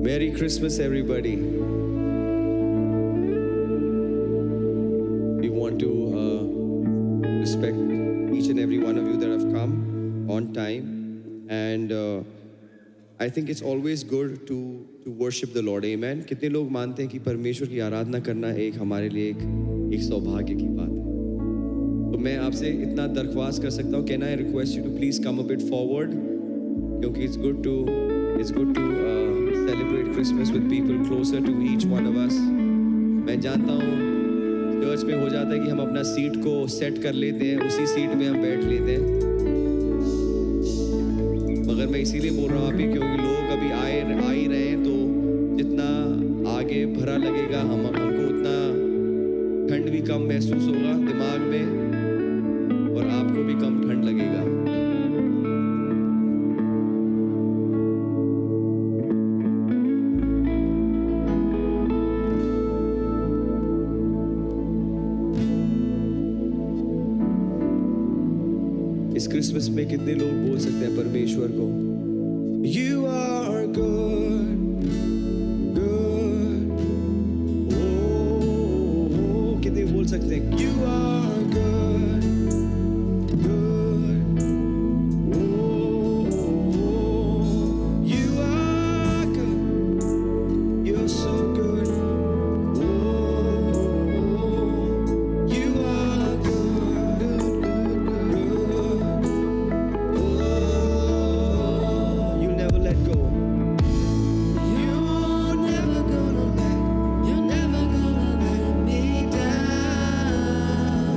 Merry Christmas, everybody. We want to respect each and every one of you that have come on time. And I think it's always good to worship the Lord. Amen. कितने लोग मानते हैं कि परमेश्वर की आराधना करना एक हमारे लिए एक सौभाग्य की बात है. तो मैं आपसे इतना दरख्वास्त कर सकता हूँ. Can I request you to please come a bit forward? क्योंकि it's good to celebrate Christmas with people closer to each one of us. मैं जानता हूँ चर्च में हो जाता है कि हम अपना सीट को सेट कर लेते हैं, उसी सीट में हम बैठ लेते हैं. मगर मैं इसीलिए बोल रहा हूँ अभी क्योंकि लोग अभी आ ही रहे हैं, तो जितना आगे भरा लगेगा हमको उतना ठंड भी कम महसूस होगा दिमाग में और आपको भी कम ठंड लगेगा. इस क्रिसमस में कितने लोग बोल सकते हैं परमेश्वर को You are good, good. Oh, कितने बोल सकते हैं You are good, good. Oh, you are good. You're so good. Oh, you are good, good, good. You'll never let go. You're never gonna let me down.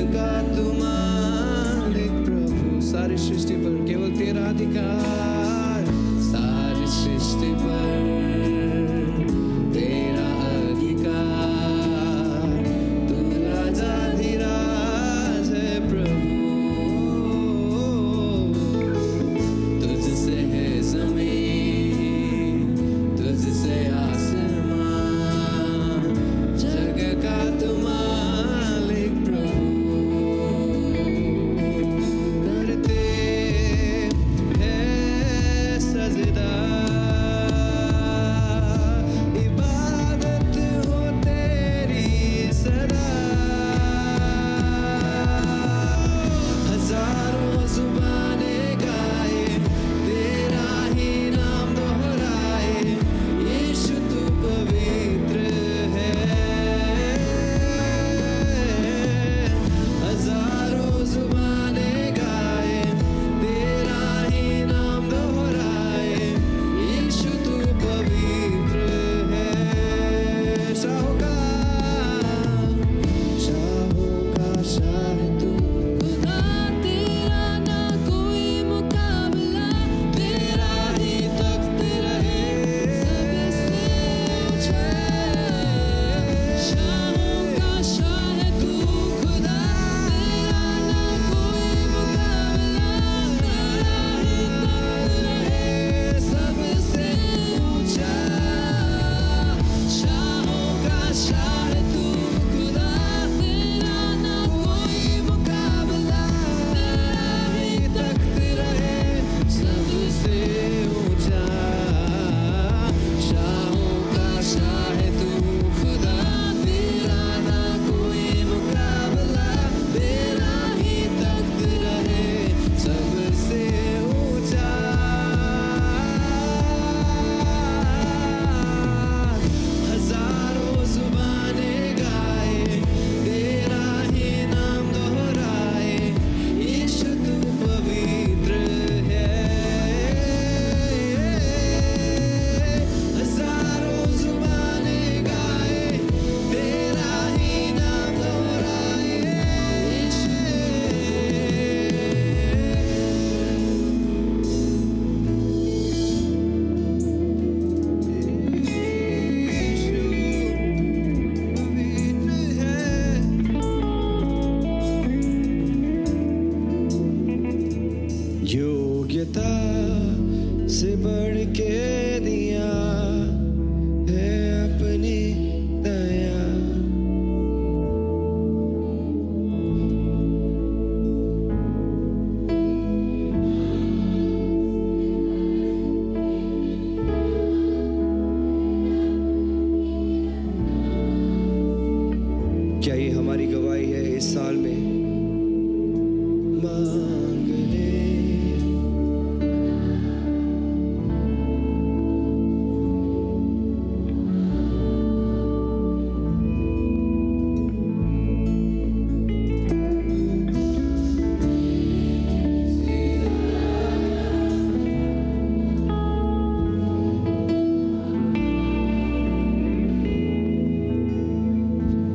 का तू मालिक प्रभु, सारी सृष्टि पर केवल तेरा अधिकार, सारी सृष्टि पर तेरा अधिकार, तू राजाधिराज है प्रभु, तुझसे है जमीन, तुझसे आसमान, जग का तू मालिक प्रभु, करते हैं सजदा, इबादत हो तेरी सदा, हजारों जुबानें गाए तेरा ही नाम दोहराए, यीशु तू पवित्र है, हजारों जुबानें गाए तेरा ही नाम दोहराए, यीशु तू पवित्र है, शाहों का शाह है तू, खुदा तेरा ना कोई मुकाबला, तेरा ही तख्त रहे सबसे ऊंचा, शाहों का शाह है तू, खुदा तेरा ना कोई मुकाबला, तेरा ही तख्त रहे सबसे ऊंचा, शाहों का शाह है तू, खुदा तेरा ना कोई मुकाबला, तेरा ही तख्त रहे सबसे ऊंचा, शाहों का शाह है तू, खुदा तेरा ना कोई मुकाबला, तेरा ही तख्त रहे सबसे ऊंचा, हजारों जुबानें गाए तेरा ही नाम दोहराए, यीशु तू पवित्र है, हजारों जुबानें गाए तेरा ही नाम दोहराए, योग्यता से बढ़ के दिया है अपनी दया, क्या ये हमारी गवाही है इस साल में? मांग ले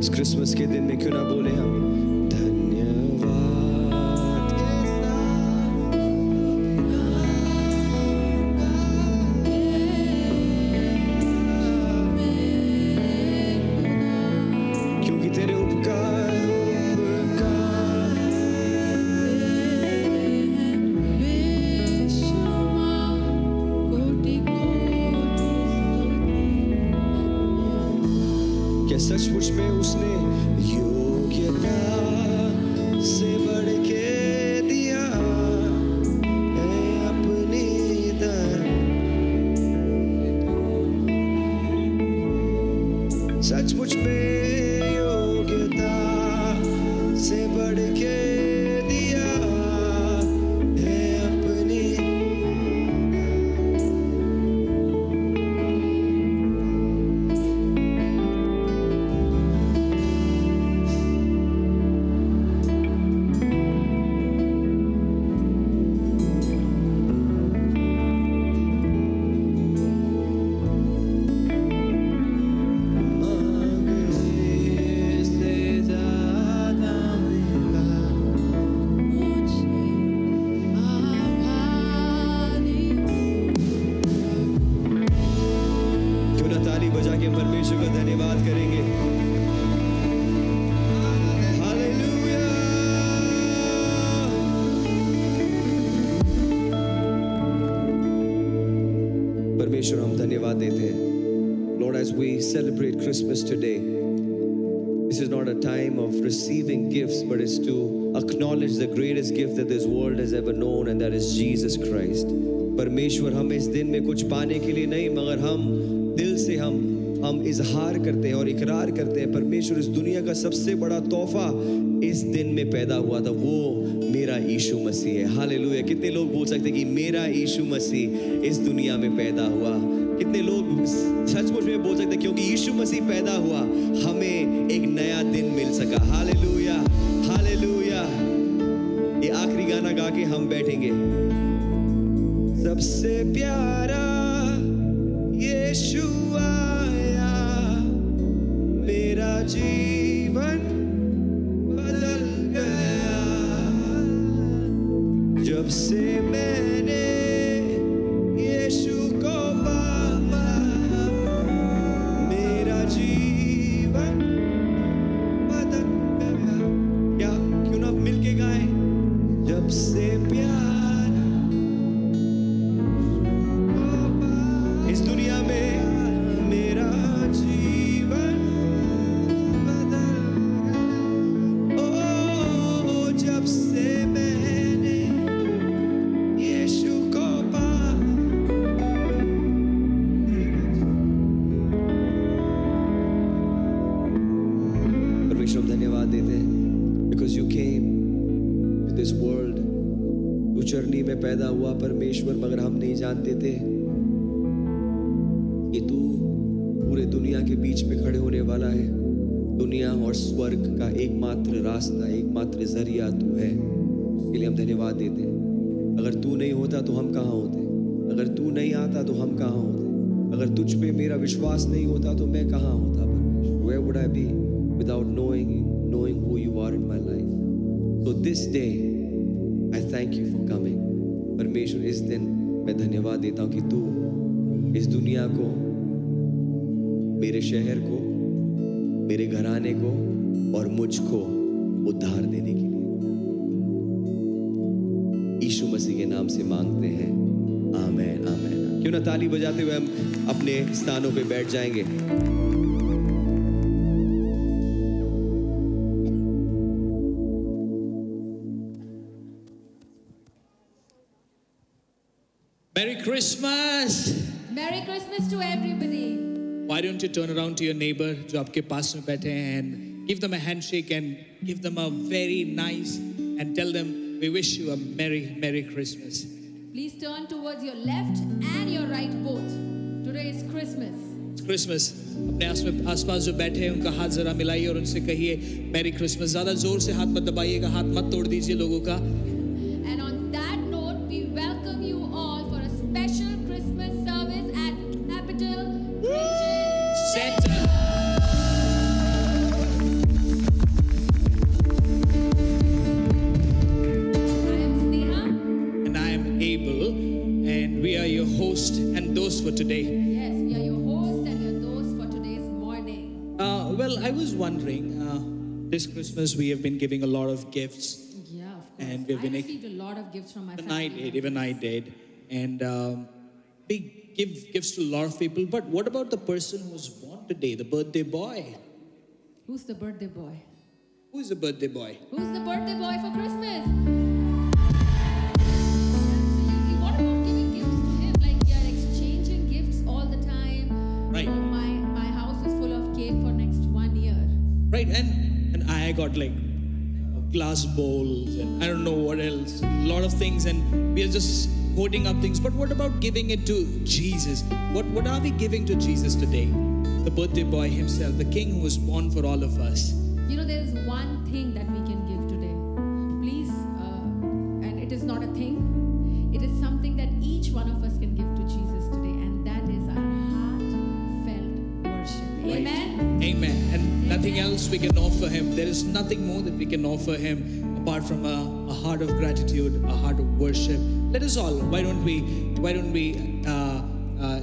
इस क्रिसमस के दिन में क्यों ना बोले हम धन्यवाद के साथ, क्योंकि तेरे उपकार क्या सचमुच में उसने योग्यता से बढ़ के दिया है अपनी दया, सचमुच में योग्यता से बढ़ के दिया है अपनी, मांगने से ज्यादा मिला, परमेश्वर हम धन्यवाद देते हैं. Lord, as we celebrate Christmas today, this is not a time of receiving gifts, but it's to acknowledge the greatest gift that this world has ever known, and that is Jesus Christ. परमेश्वर, हम इस दिन में कुछ पाने के लिए नहीं, मगर हम दिल से हम इजहार करते हैं और इकरार करते हैं, परमेश्वर इस दुनिया का सबसे बड़ा तोहफा इस दिन में पैदा हुआ था, वो मेरा यीशु मसीह है. हालेलुया. कितने लोग बोल सकते हैं कि मेरा यीशु मसीह इस दुनिया में पैदा हुआ? कितने लोग सचमुच में बोल सकते हैं क्योंकि यीशु मसीह पैदा हुआ, हमें एक नया दिन मिल सका. Hallelujah, hallelujah. ये आखिरी गाना गा के हम बैठेंगे. सबसे प्यारा यीशु आया, मेरा जीवन बदल गया. जब से मैंने यीशु को पाया, मेरा जीवन बदल गया. क्या क्यों ना मिलके गाएं? जब से प्यार इस दुनिया में मेरा जीवन बदल गया. ओ जब से मैंने यीशु को पाया. परमेश्वर हम धन्यवाद देते हैं because you came to this world. तू चरनी में पैदा हुआ परमेश्वर, मगर हम नहीं जानते थे कि तू पूरे दुनिया के बीच में खड़े होने वाला है. दुनिया और स्वर्ग का एकमात्र रास्ता, एकमात्र जरिया तू है. इसके लिए हम धन्यवाद देते हैं. अगर तू नहीं होता तो हम कहाँ होते? अगर तू नहीं आता तो हम कहाँ होते? अगर तुझ पे मेरा विश्वास नहीं होता तो मैं कहाँ होता परमेश्वर? Where would I be without knowing who you are in my life? So this day I thank you for coming. परमेश्वर, इस दिन मैं धन्यवाद देता हूँ कि तू इस दुनिया को, मेरे शहर को, मेरे घराने को और मुझको उद्धार देने के लिए यीशु मसीह के नाम से मांगते हैं. आमीन, आमीन. क्यों ना ताली बजाते हुए हम अपने स्थानों पे बैठ जाएंगे. Merry Christmas! Merry Christmas to everybody. Why don't you turn around to your neighbor जो आपके पास में बैठे हैं and give them a handshake and give them a very nice and tell them we wish you a Merry Christmas. Please turn towards your left and your right both. Today is Christmas. It's Christmas. अपने आसपास जो बैठे हैं उनका हाथ जरा मिलाइए और उनसे कहिए Merry Christmas. ज़्यादा जोर से हाथ मत दबाइएगा, हाथ मत तोड़ दीजिए लोगों का. And on that note, we welcome you all for a special Christmas service at Capital Christian Center. I am Sneha. And I am Abel and we are your host and those for today. Yes, we are your host and your host for today's morning. Well, I was wondering, this Christmas we have been giving a lot of gifts. Yeah, of course. And we've been I received a lot of gifts from my Even family. I did. And we give gifts to a lot of people. But what about the person who was born today, the birthday boy? Who's the birthday boy? Who is the birthday boy? Who's the birthday boy for Christmas? Absolutely. What about giving gifts to him? Like we are exchanging gifts all the time. Right. You know, my house is full of cake for next 1 year. Right, and I got like glass bowls and I don't know what else, a lot of things, and we are just hoarding up things. But what about giving it to Jesus? What are we giving to Jesus today? The birthday boy himself, the King who was born for all of us. You know, there is one thing that we can give today. Please, and it is not a thing. It is something that each one of us can give to Jesus today, and that is our heartfelt worship. Right. Amen. Amen. And nothing Amen. else we can offer him. There is nothing more that we can offer him apart from a heart of gratitude, a heart of worship. Let us all. Why don't we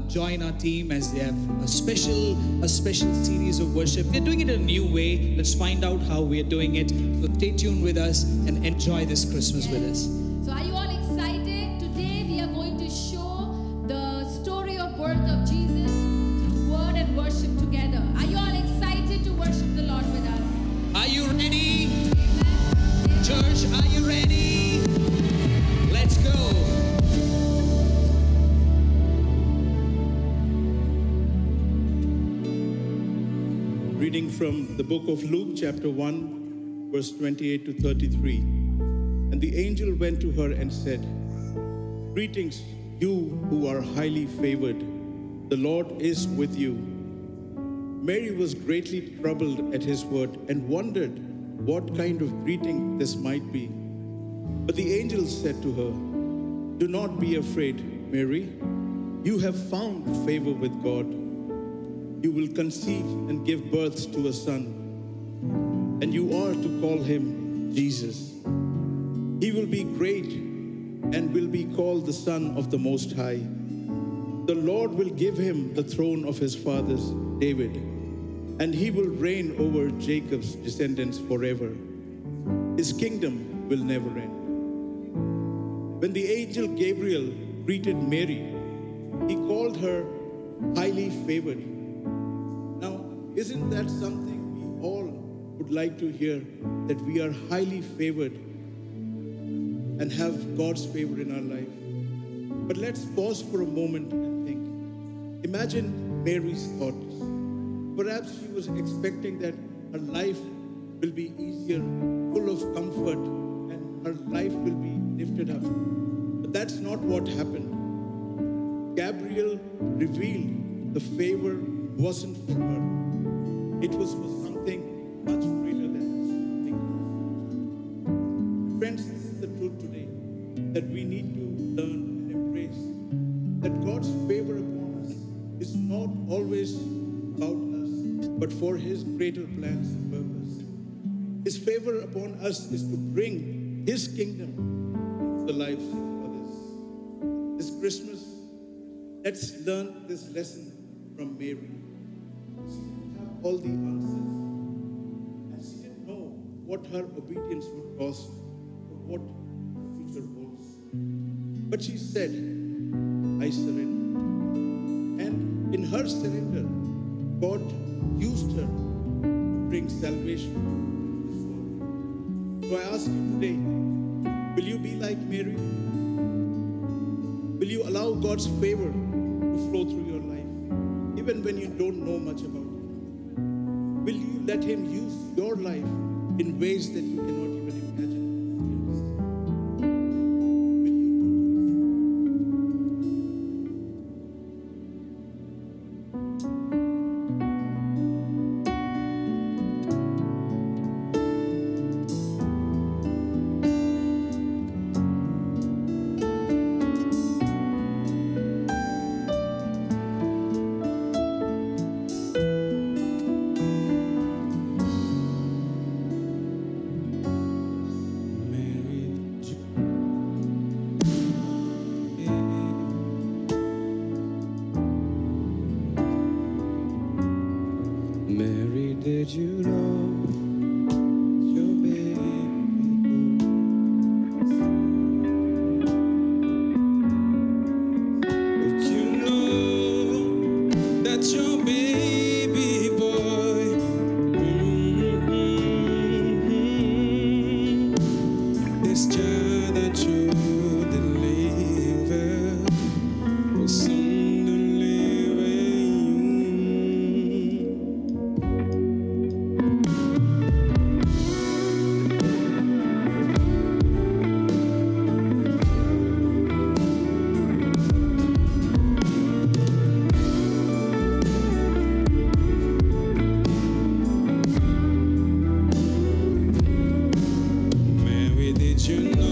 join our team as they have a special series of worship. We're doing it in a new way. Let's find out how we are doing it. So stay tuned with us and enjoy this Christmas with us. So are you all excited? Today we are going to show the story of birth of from the book of Luke, chapter 1, verse 28 to 33. And the angel went to her and said, "Greetings, you who are highly favored. The Lord is with you." Mary was greatly troubled at his word and wondered what kind of greeting this might be. But the angel said to her, "Do not be afraid, Mary. You have found favor with God. You will conceive and give birth to a son, and you are to call him Jesus. He will be great and will be called the Son of the Most High. The Lord will give him the throne of his father David, and he will reign over Jacob's descendants forever. His kingdom will never end." When the angel Gabriel greeted Mary, he called her highly favored. Now, isn't that something we all would like to hear, that we are highly favored and have God's favor in our life? But let's pause for a moment and think. Imagine Mary's thoughts. Perhaps she was expecting that her life will be easier, full of comfort, and her life will be lifted up. But that's not what happened. Gabriel revealed the favor wasn't for her. It was for something much greater than something. Friends, this is the truth today, that we need to learn and embrace, that God's favor upon us is not always about us, but for his greater plans and purpose. His favor upon us is to bring his kingdom into the lives of others. This Christmas, let's learn this lesson from Mary. She didn't have all the answers, and she didn't know what her obedience would cost or what the future holds. But she said, "I surrender." And in her surrender, God used her to bring salvation to this world. So I ask you today, will you be like Mary? Will you allow God's favor to flow through your life, even when you don't know much about it? Will you let him use your life in ways that you cannot even imagine? Will you? Mary, did you know your baby boy? Did you know that your baby boy, this child that you delivered, will soon deliver you? Mary, did you know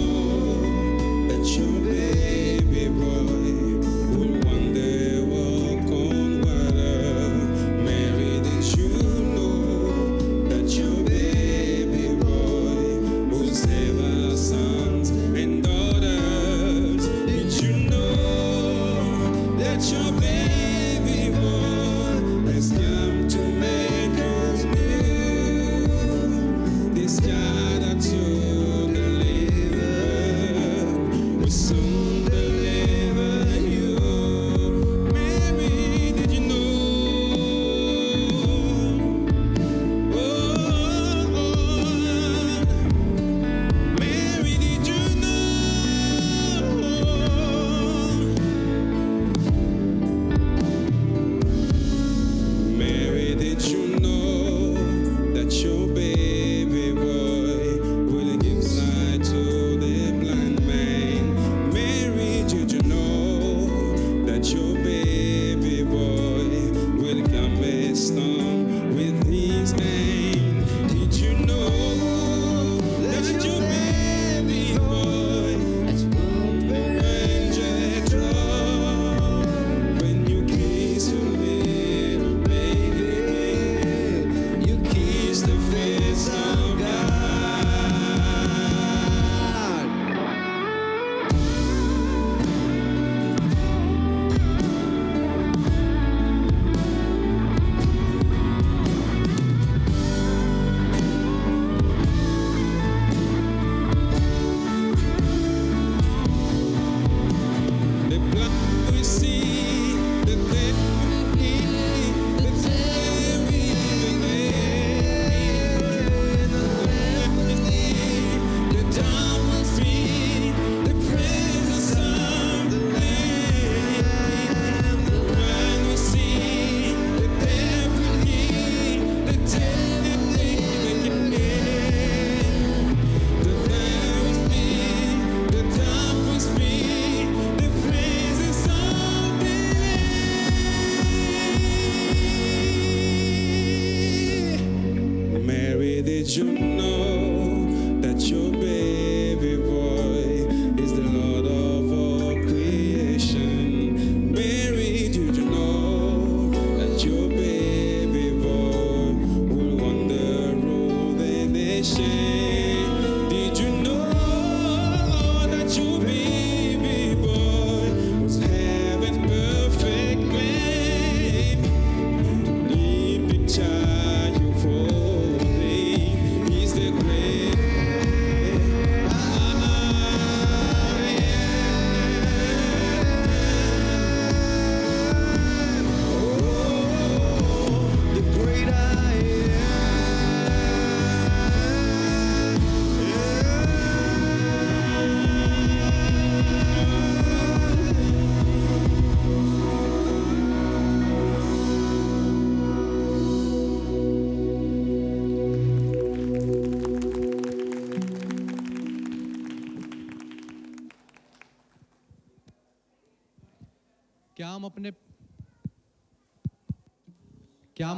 क्या हम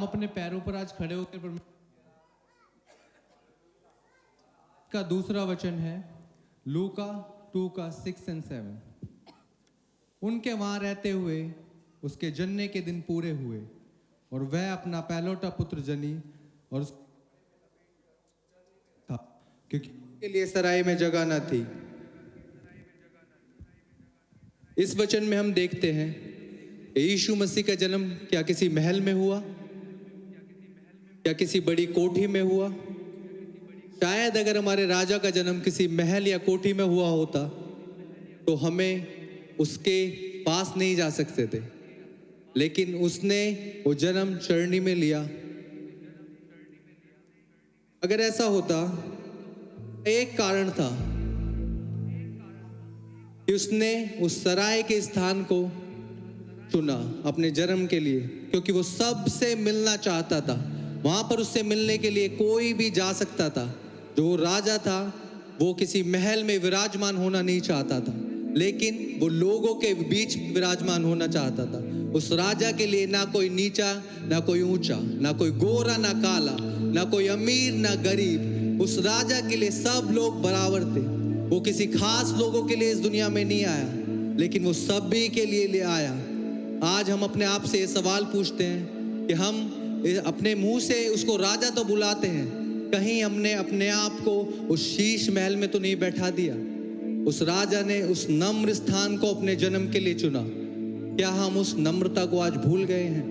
अपने पैरों पर आज खड़े होकर का दूसरा वचन है लूका 2 का 6 और 7। उनके वहां रहते हुए उसके जन्ने के दिन पूरे हुए और वह अपना पहलौठा पुत्र जनी और था क्योंकि उसके लिए सराय में जगह न थी। इस वचन में हम देखते हैं यीशु मसीह का जन्म क्या किसी महल में हुआ, क्या किसी बड़ी कोठी में हुआ? शायद अगर हमारे राजा का जन्म किसी महल या कोठी में हुआ होता तो हमें उसके पास नहीं जा सकते थे, लेकिन उसने वो जन्म चरनी में लिया। अगर ऐसा होता, एक कारण था कि उसने उस सराय के स्थान को चुना अपने जन्म के लिए, क्योंकि वो सबसे मिलना चाहता था। वहां पर उससे मिलने के लिए कोई भी जा सकता था। जो राजा था वो किसी महल में विराजमान होना नहीं चाहता था, लेकिन वो लोगों के बीच विराजमान होना चाहता था। उस राजा के लिए ना कोई नीचा ना कोई ऊंचा, ना कोई गोरा ना काला, ना कोई अमीर ना गरीब। उस राजा के लिए सब लोग बराबर थे। वो किसी खास लोगों के लिए इस दुनिया में नहीं आया, लेकिन वो सभी के लिए ले आया। आज हम अपने आप से ये सवाल पूछते हैं कि हम अपने मुंह से उसको राजा तो बुलाते हैं, कहीं हमने अपने आप को उस शीश महल में तो नहीं बैठा दिया? उस राजा ने उस नम्र स्थान को अपने जन्म के लिए चुना। क्या हम उस नम्रता को आज भूल गए हैं?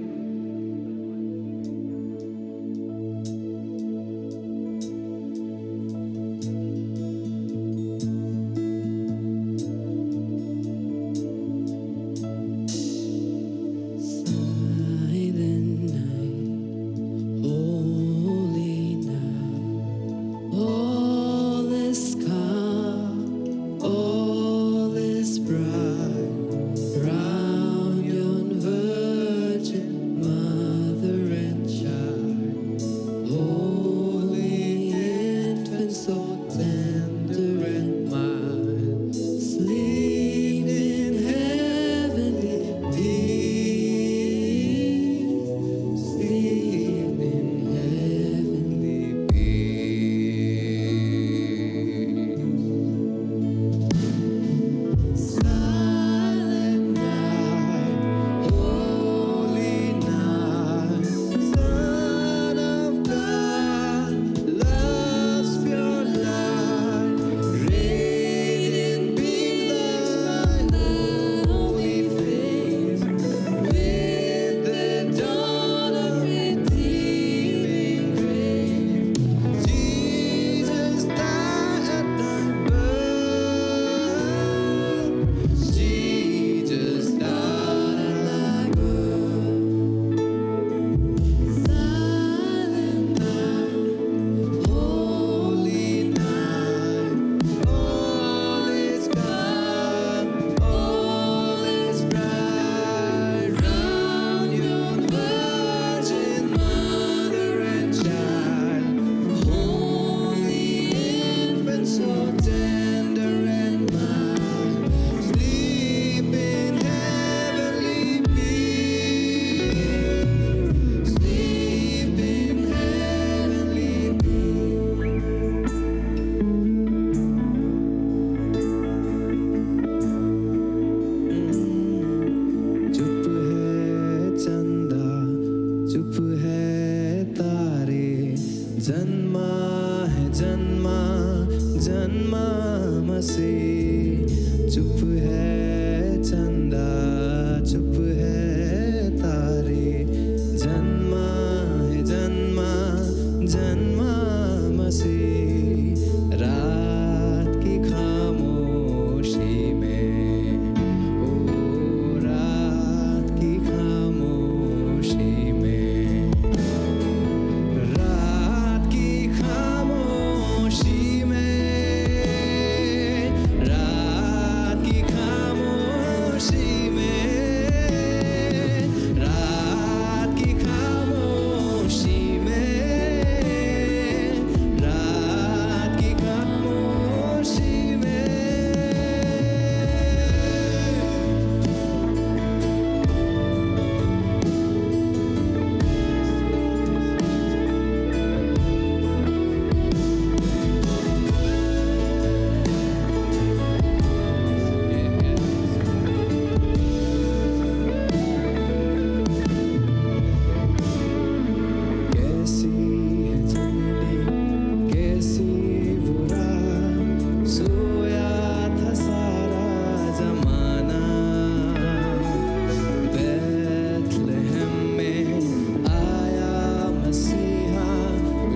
सोया था सारा जमाना, बैतलहम में आया मसीहा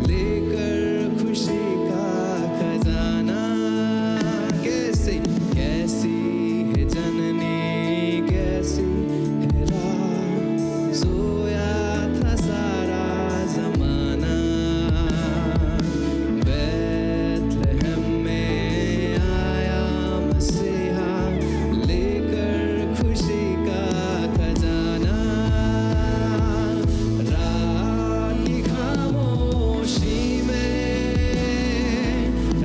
लेकर खुशी का खजाना। कैसी कैसी है जननी, कैसी है राह, सोया था सारा जमाना, बैतलहम में आया मसीहा लेकर खुशी का खजाना। रात की खामोशी में,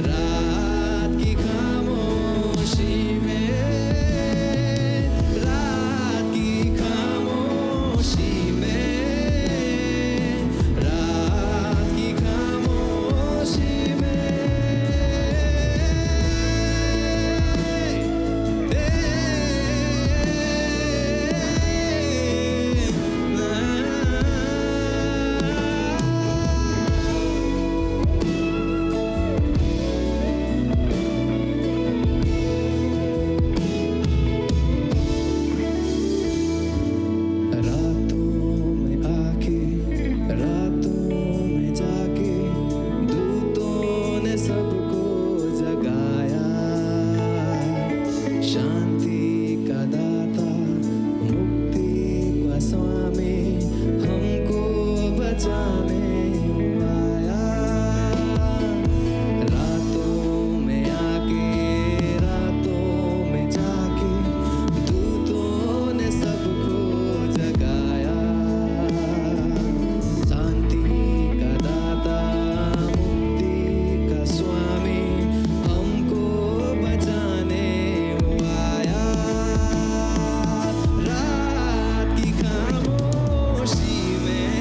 रात की खामोशी में, रात की खामोशी में, रात की खामोशी रातों में आके, रातों में जाके दूतों ने सबको जगाया। शांति का दाता, मुक्ति का स्वामी, हमको बचाने आया। रातों में आके, रातों में जाके दूतों ने सबको जगाया। शांति का दाता, मुक्ति का स्वामी, हमको बचाने आया। रात की खामोशी में,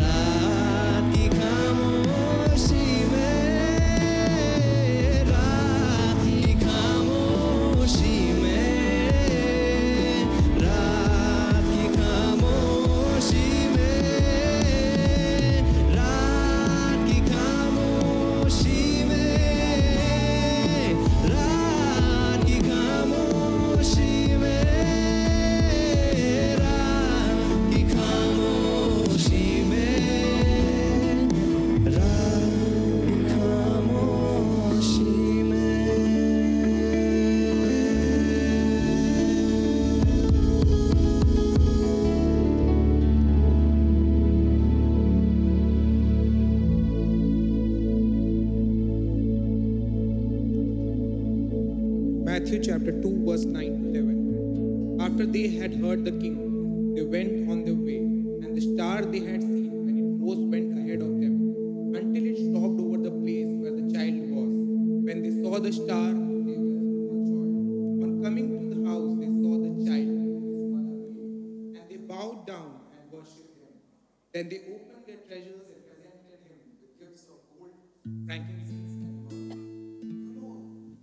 रात की खामोशी में, रात की खामोशी में, रात की खामोशी में, रात की खामोशी में, रात की खामोशी में, रात की खामोशी में, रात की खामोशी में। Matthew chapter 2, verse 9 to 11. After they had heard the king, they went on their way, and the star they had seen when it rose went ahead of them, until it stopped over the place where the child was. When they saw the star, they were full of joy. On coming to the house, they saw the child with his mother Mary, and they bowed down and worshipped him. Then they opened their treasures and presented him with gifts of gold, frankincense, and myrrh. You know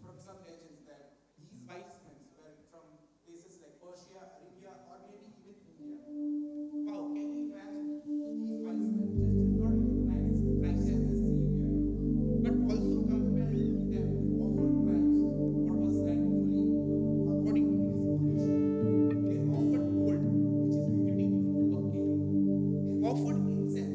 from some legends that these wise men were from places like Persia, Arabia, or maybe even India. Wow, can you imagine? These wise men just did not recognize Christ as their Savior, but also compelled them to offer Christ what was rightfully according to his condition. They offered gold, which is befitting to a king. They offered incense,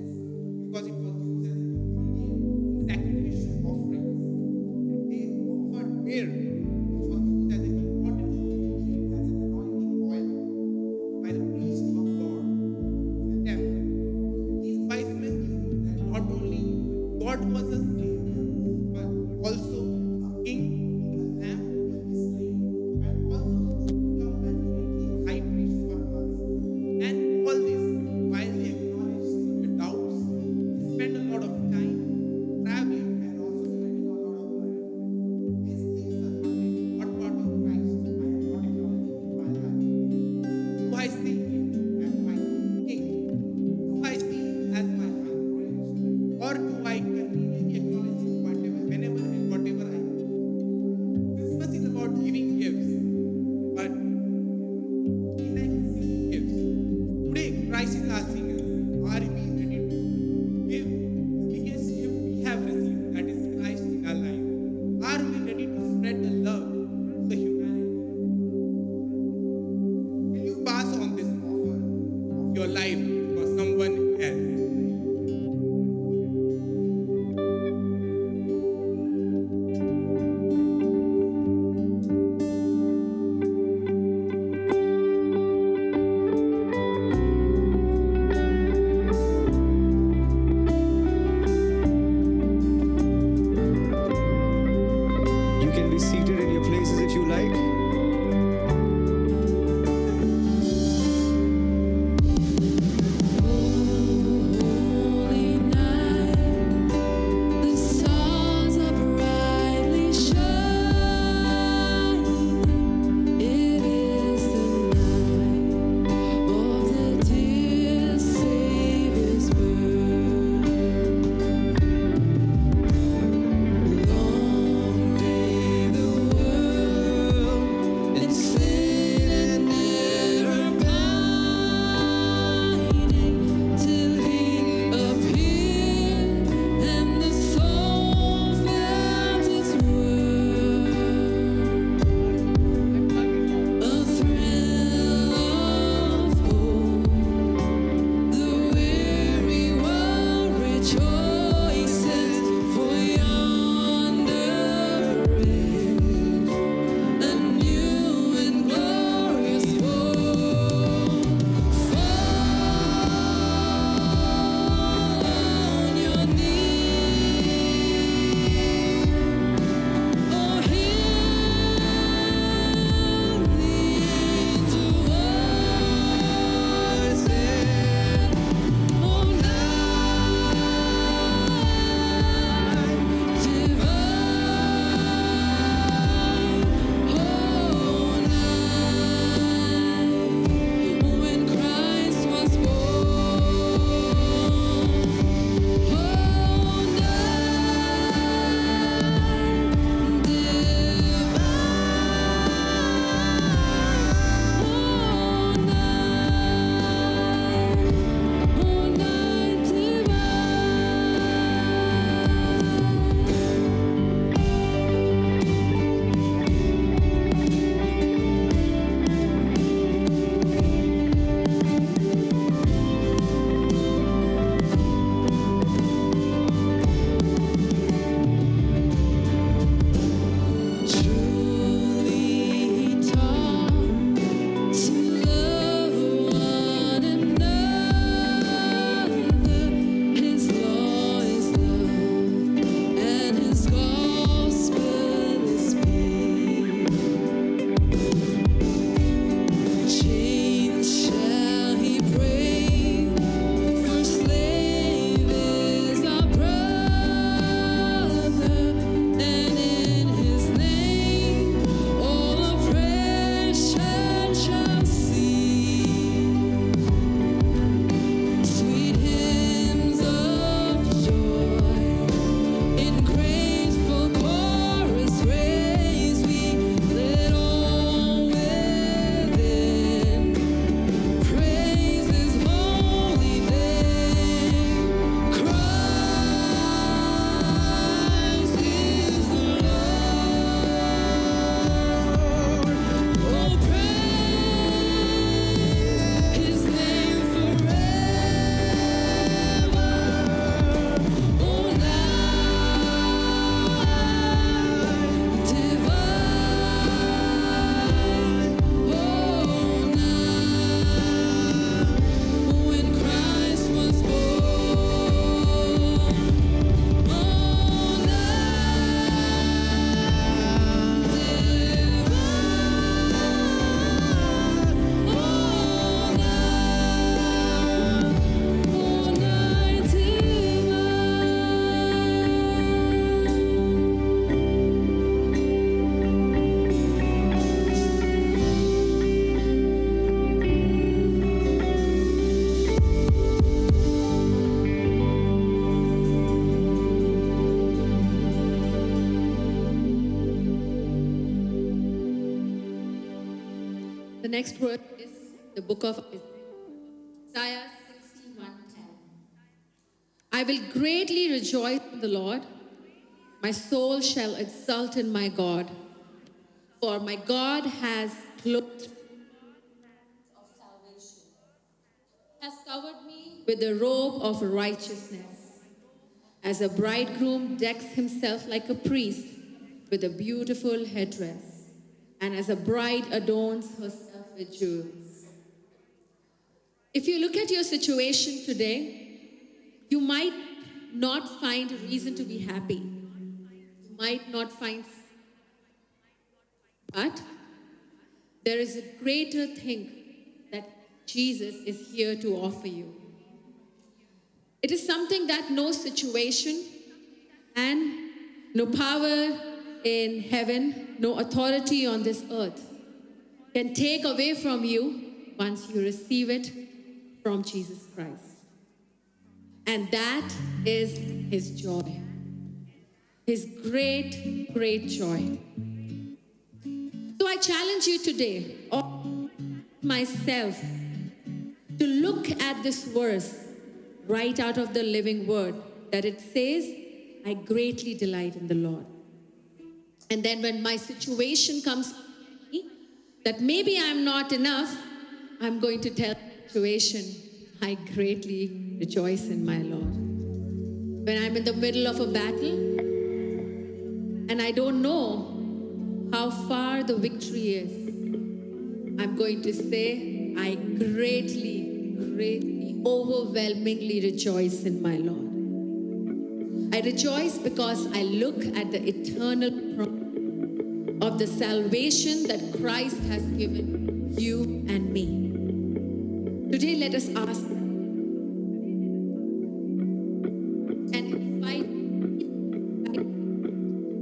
can be seated in your places if you like. Holy night, the stars are brightly shining. It is the night of the dear Savior's birth. Long lay the world in sin and error pining, till He appeared and the soul felt its worth. A thrill of hope, the weary world rejoices, for yonder breaks a new and glorious morn. Fall on your knees, oh, hear the angel voices, oh, night divine, oh, night when Christ was born, oh, night truly He taught to love one another. His law is love, and His gospel is peace. Chains shall He break, for slave is our brother, and in His name all oppression shall cease. Sweet hymns of joy in grateful chorus raise we, let all within praise His holy name. Christ is the Lord. Oh, praise His name forever. Oh, night divine, oh, night when Christ was born, oh, night The next word is the book of Isaiah 61:10. I will greatly rejoice in the Lord. My soul shall exult in my God. For my God has clothed me of salvation, has covered me with the robe of righteousness, as a bridegroom decks himself like a priest with a beautiful headdress, and as a bride adorns herself with jewels. If you look at your situation today, you might not find a reason to be happy. You might not find But there is a greater thing that Jesus is here to offer you. It is something that no situation and no power in heaven, no authority on this earth can take away from you once you receive it from Jesus Christ. And that is his joy, his great, great joy. So I challenge you today, or myself, to look at this verse right out of the living word, that it says, I greatly delight in the Lord. And then when my situation comes to me, that maybe I'm not enough, I'm going to tell the situation, I greatly rejoice in my Lord. When I'm in the middle of a battle and I don't know how far the victory is, I'm going to say, I greatly, greatly, overwhelmingly rejoice in my Lord. I rejoice because I look at the eternal promise of the salvation that Christ has given you and me. Today, let us ask, and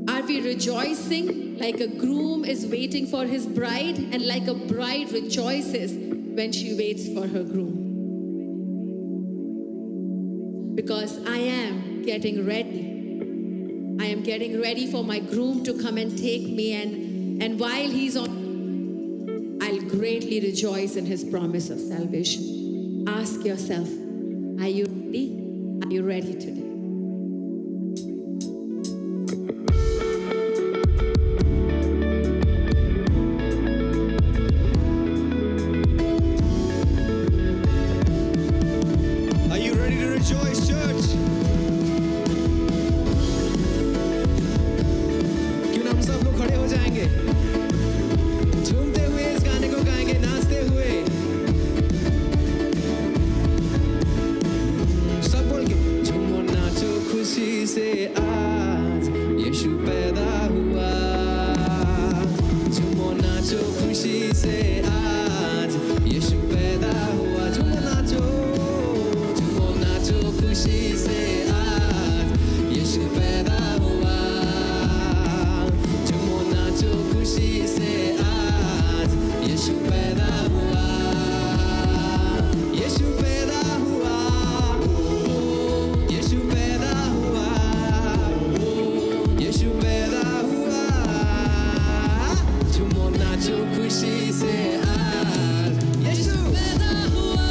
are we rejoicing like a groom is waiting for his bride and like a bride rejoices when she waits for her groom? Because I am getting ready. I am getting ready for my groom to come and take me, and while he's on, I'll greatly rejoice in his promise of salvation. Ask yourself, are you ready? Are you ready today? Are you ready to rejoice, church? क्यों ना हम सब लोग खड़े हो जाएंगे, झूमते हुए इस गाने को गाएंगे, नाचते हुए, सब बोल के झूमो नाचो खुशी से आज यीशु पैदा हुआ, झूमो नाचो खुशी से आज यीशु पैदा हुआ, झूमो नाचो खुशी से आज यीशु पैदा हुआ, झूमो नाचो खुशी से आज यीशु पैदा हुआ, यीशु पैदा हुआ, यीशु पैदा हुआ, यीशु पैदा हुआ, झूमो नाचो खुशी से आज यीशु पैदा हुआ,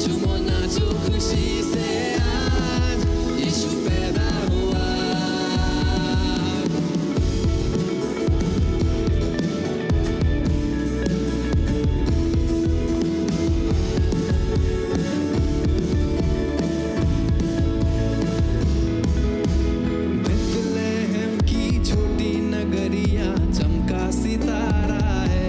झूमो नाचो खुशी से आज यीशु पैदा हुआ। बेथलेहम की छोटी नगरिया चमका सितारा है,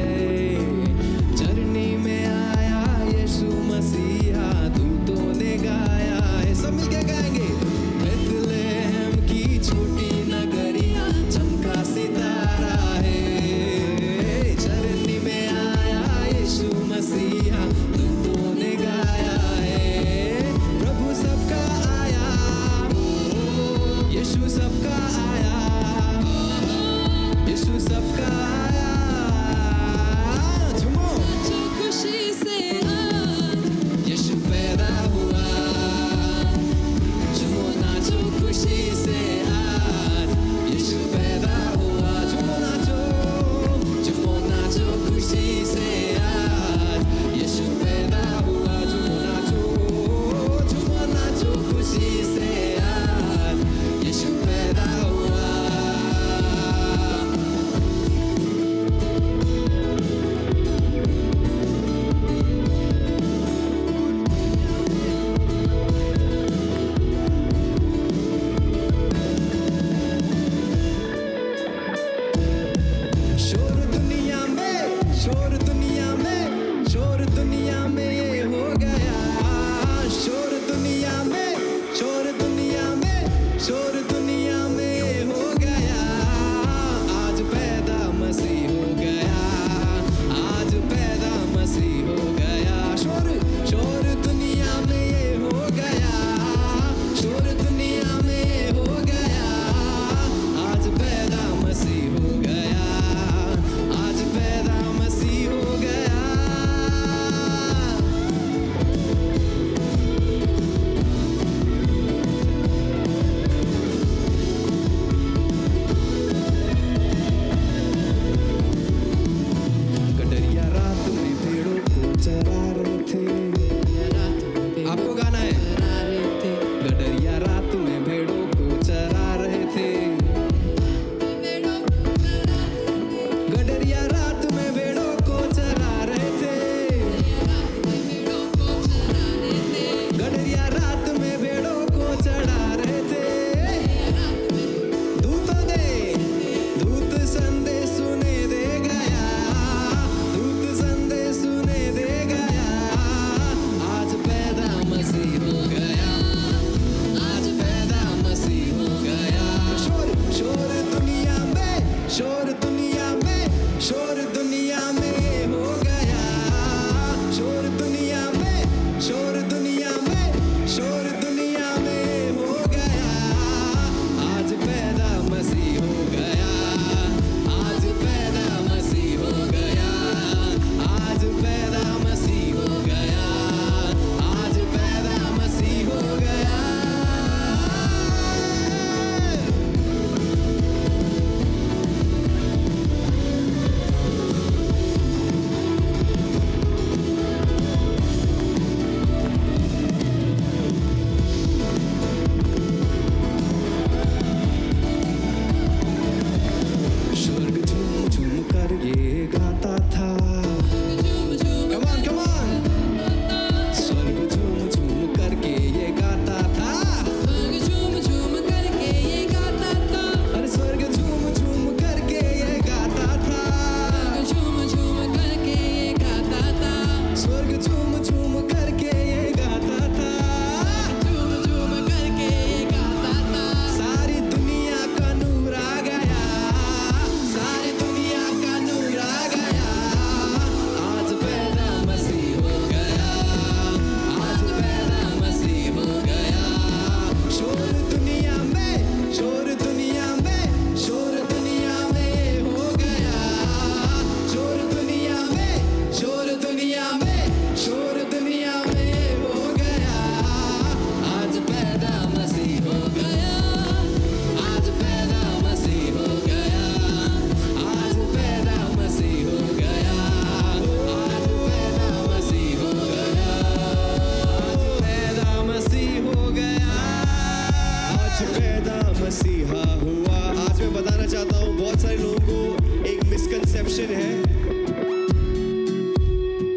सारे लोगों को एक मिसकंसेप्शन है,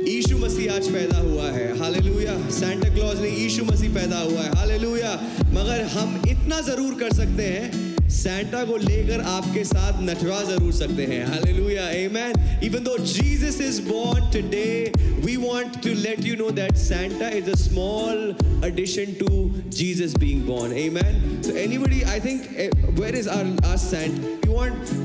यीशु मसीह आज पैदा हुआ है, हालेलुया। सांता क्लॉज नहीं, यीशु मसीह पैदा हुआ है, हालेलुया। मगर हम इतना जरूर कर सकते हैं, सांता को लेकर आपके साथ नटवा जरूर सकते हैं, hallelujah, amen. Even though Jesus is born today, we want to let you know that Santa is a small addition to Jesus being born, amen. So anybody, I think, where is our Santa?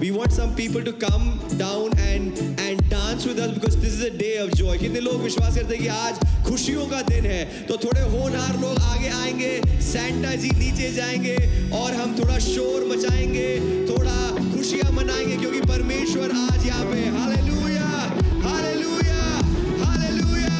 We want some people to come down and dance with us because this is a day of joy. कितने लोग विश्वास करते हैं कि आज खुशियों का दिन है? तो थोड़े होनहार लोग आगे आएंगे, सांता जी नीचे जाएंगे और हम थोड़ा शोर मचाएंगे, थोड़ा खुशियां मनाएंगे क्योंकि परमेश्वर आज यहाँ पे, हालेलुया, हालेलुया, हालेलुया।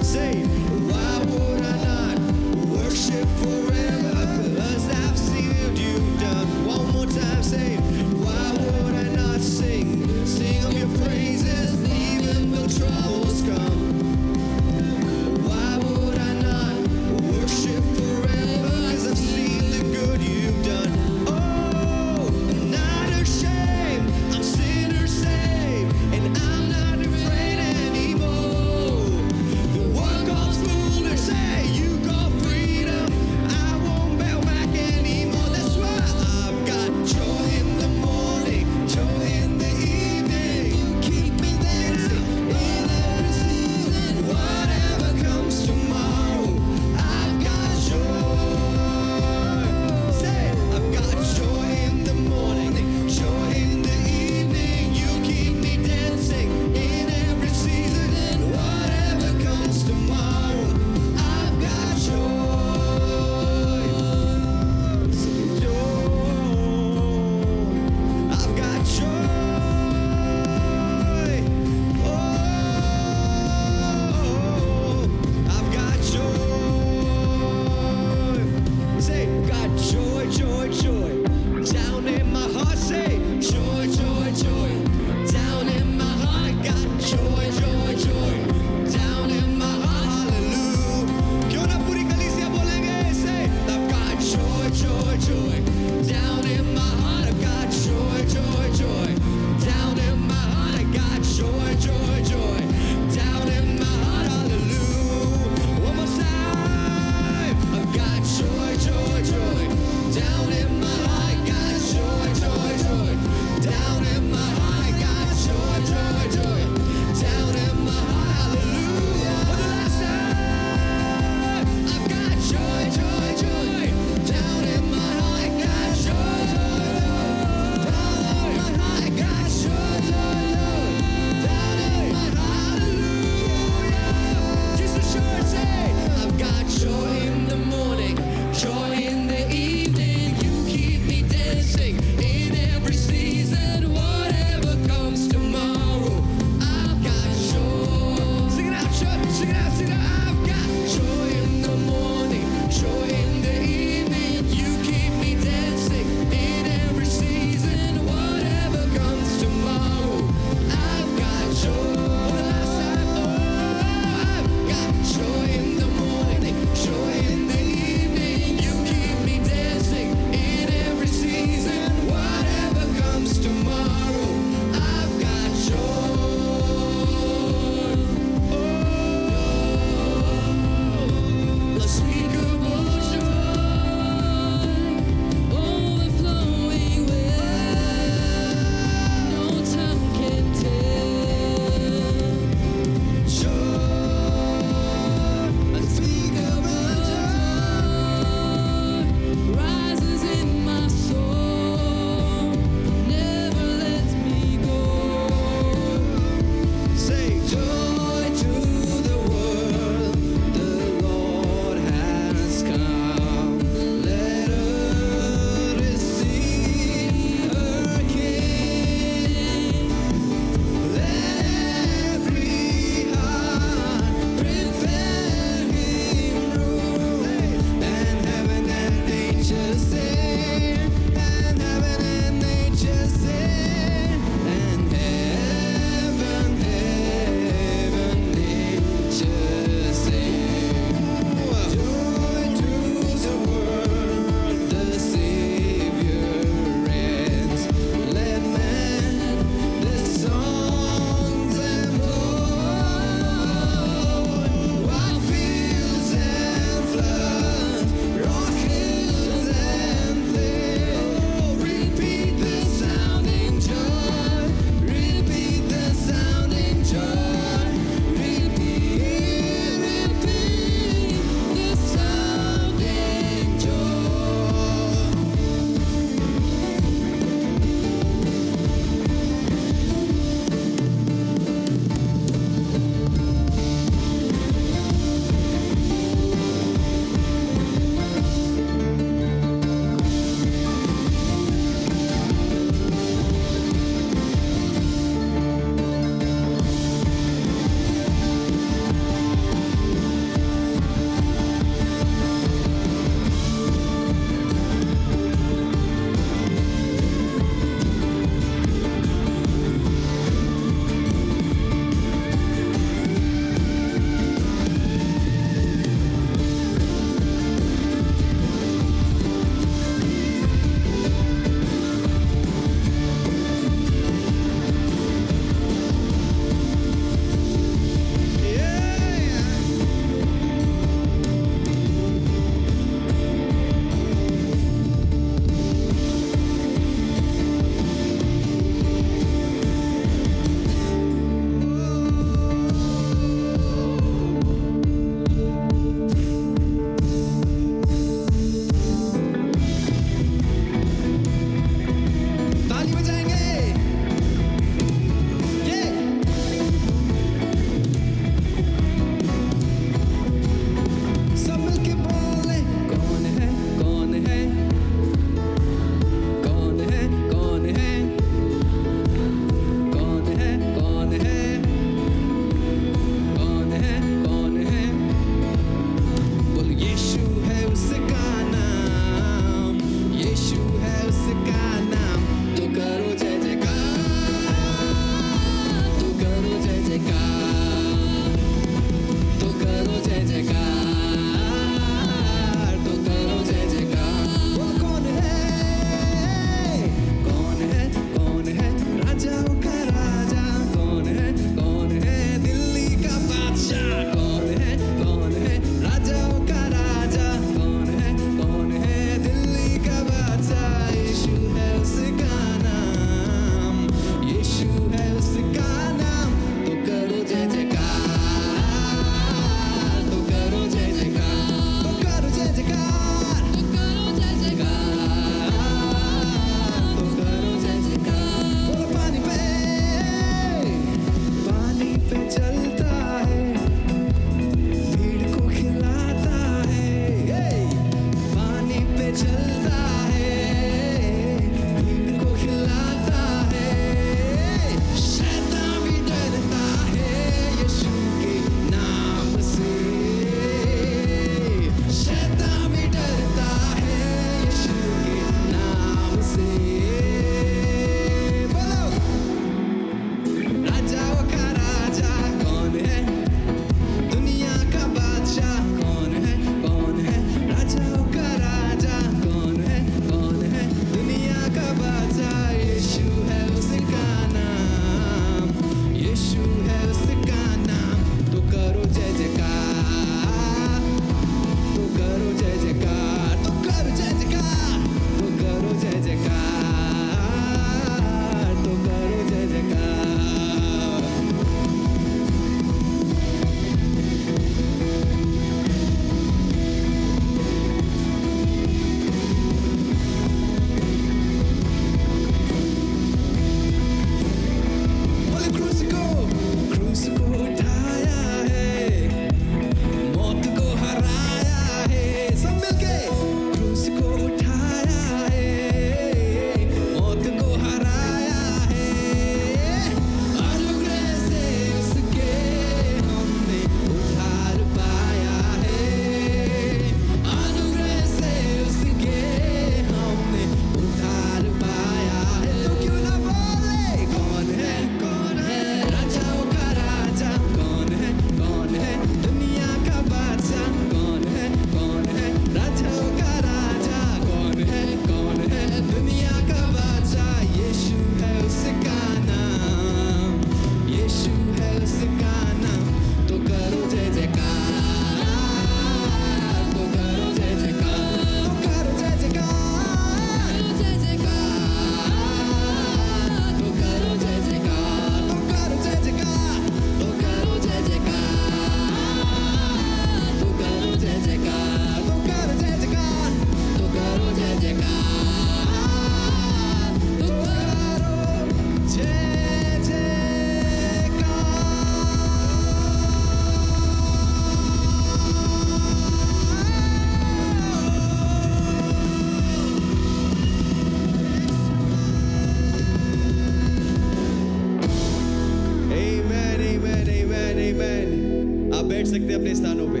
amen. आप बैठ सकते हैं अपने स्थानों पे.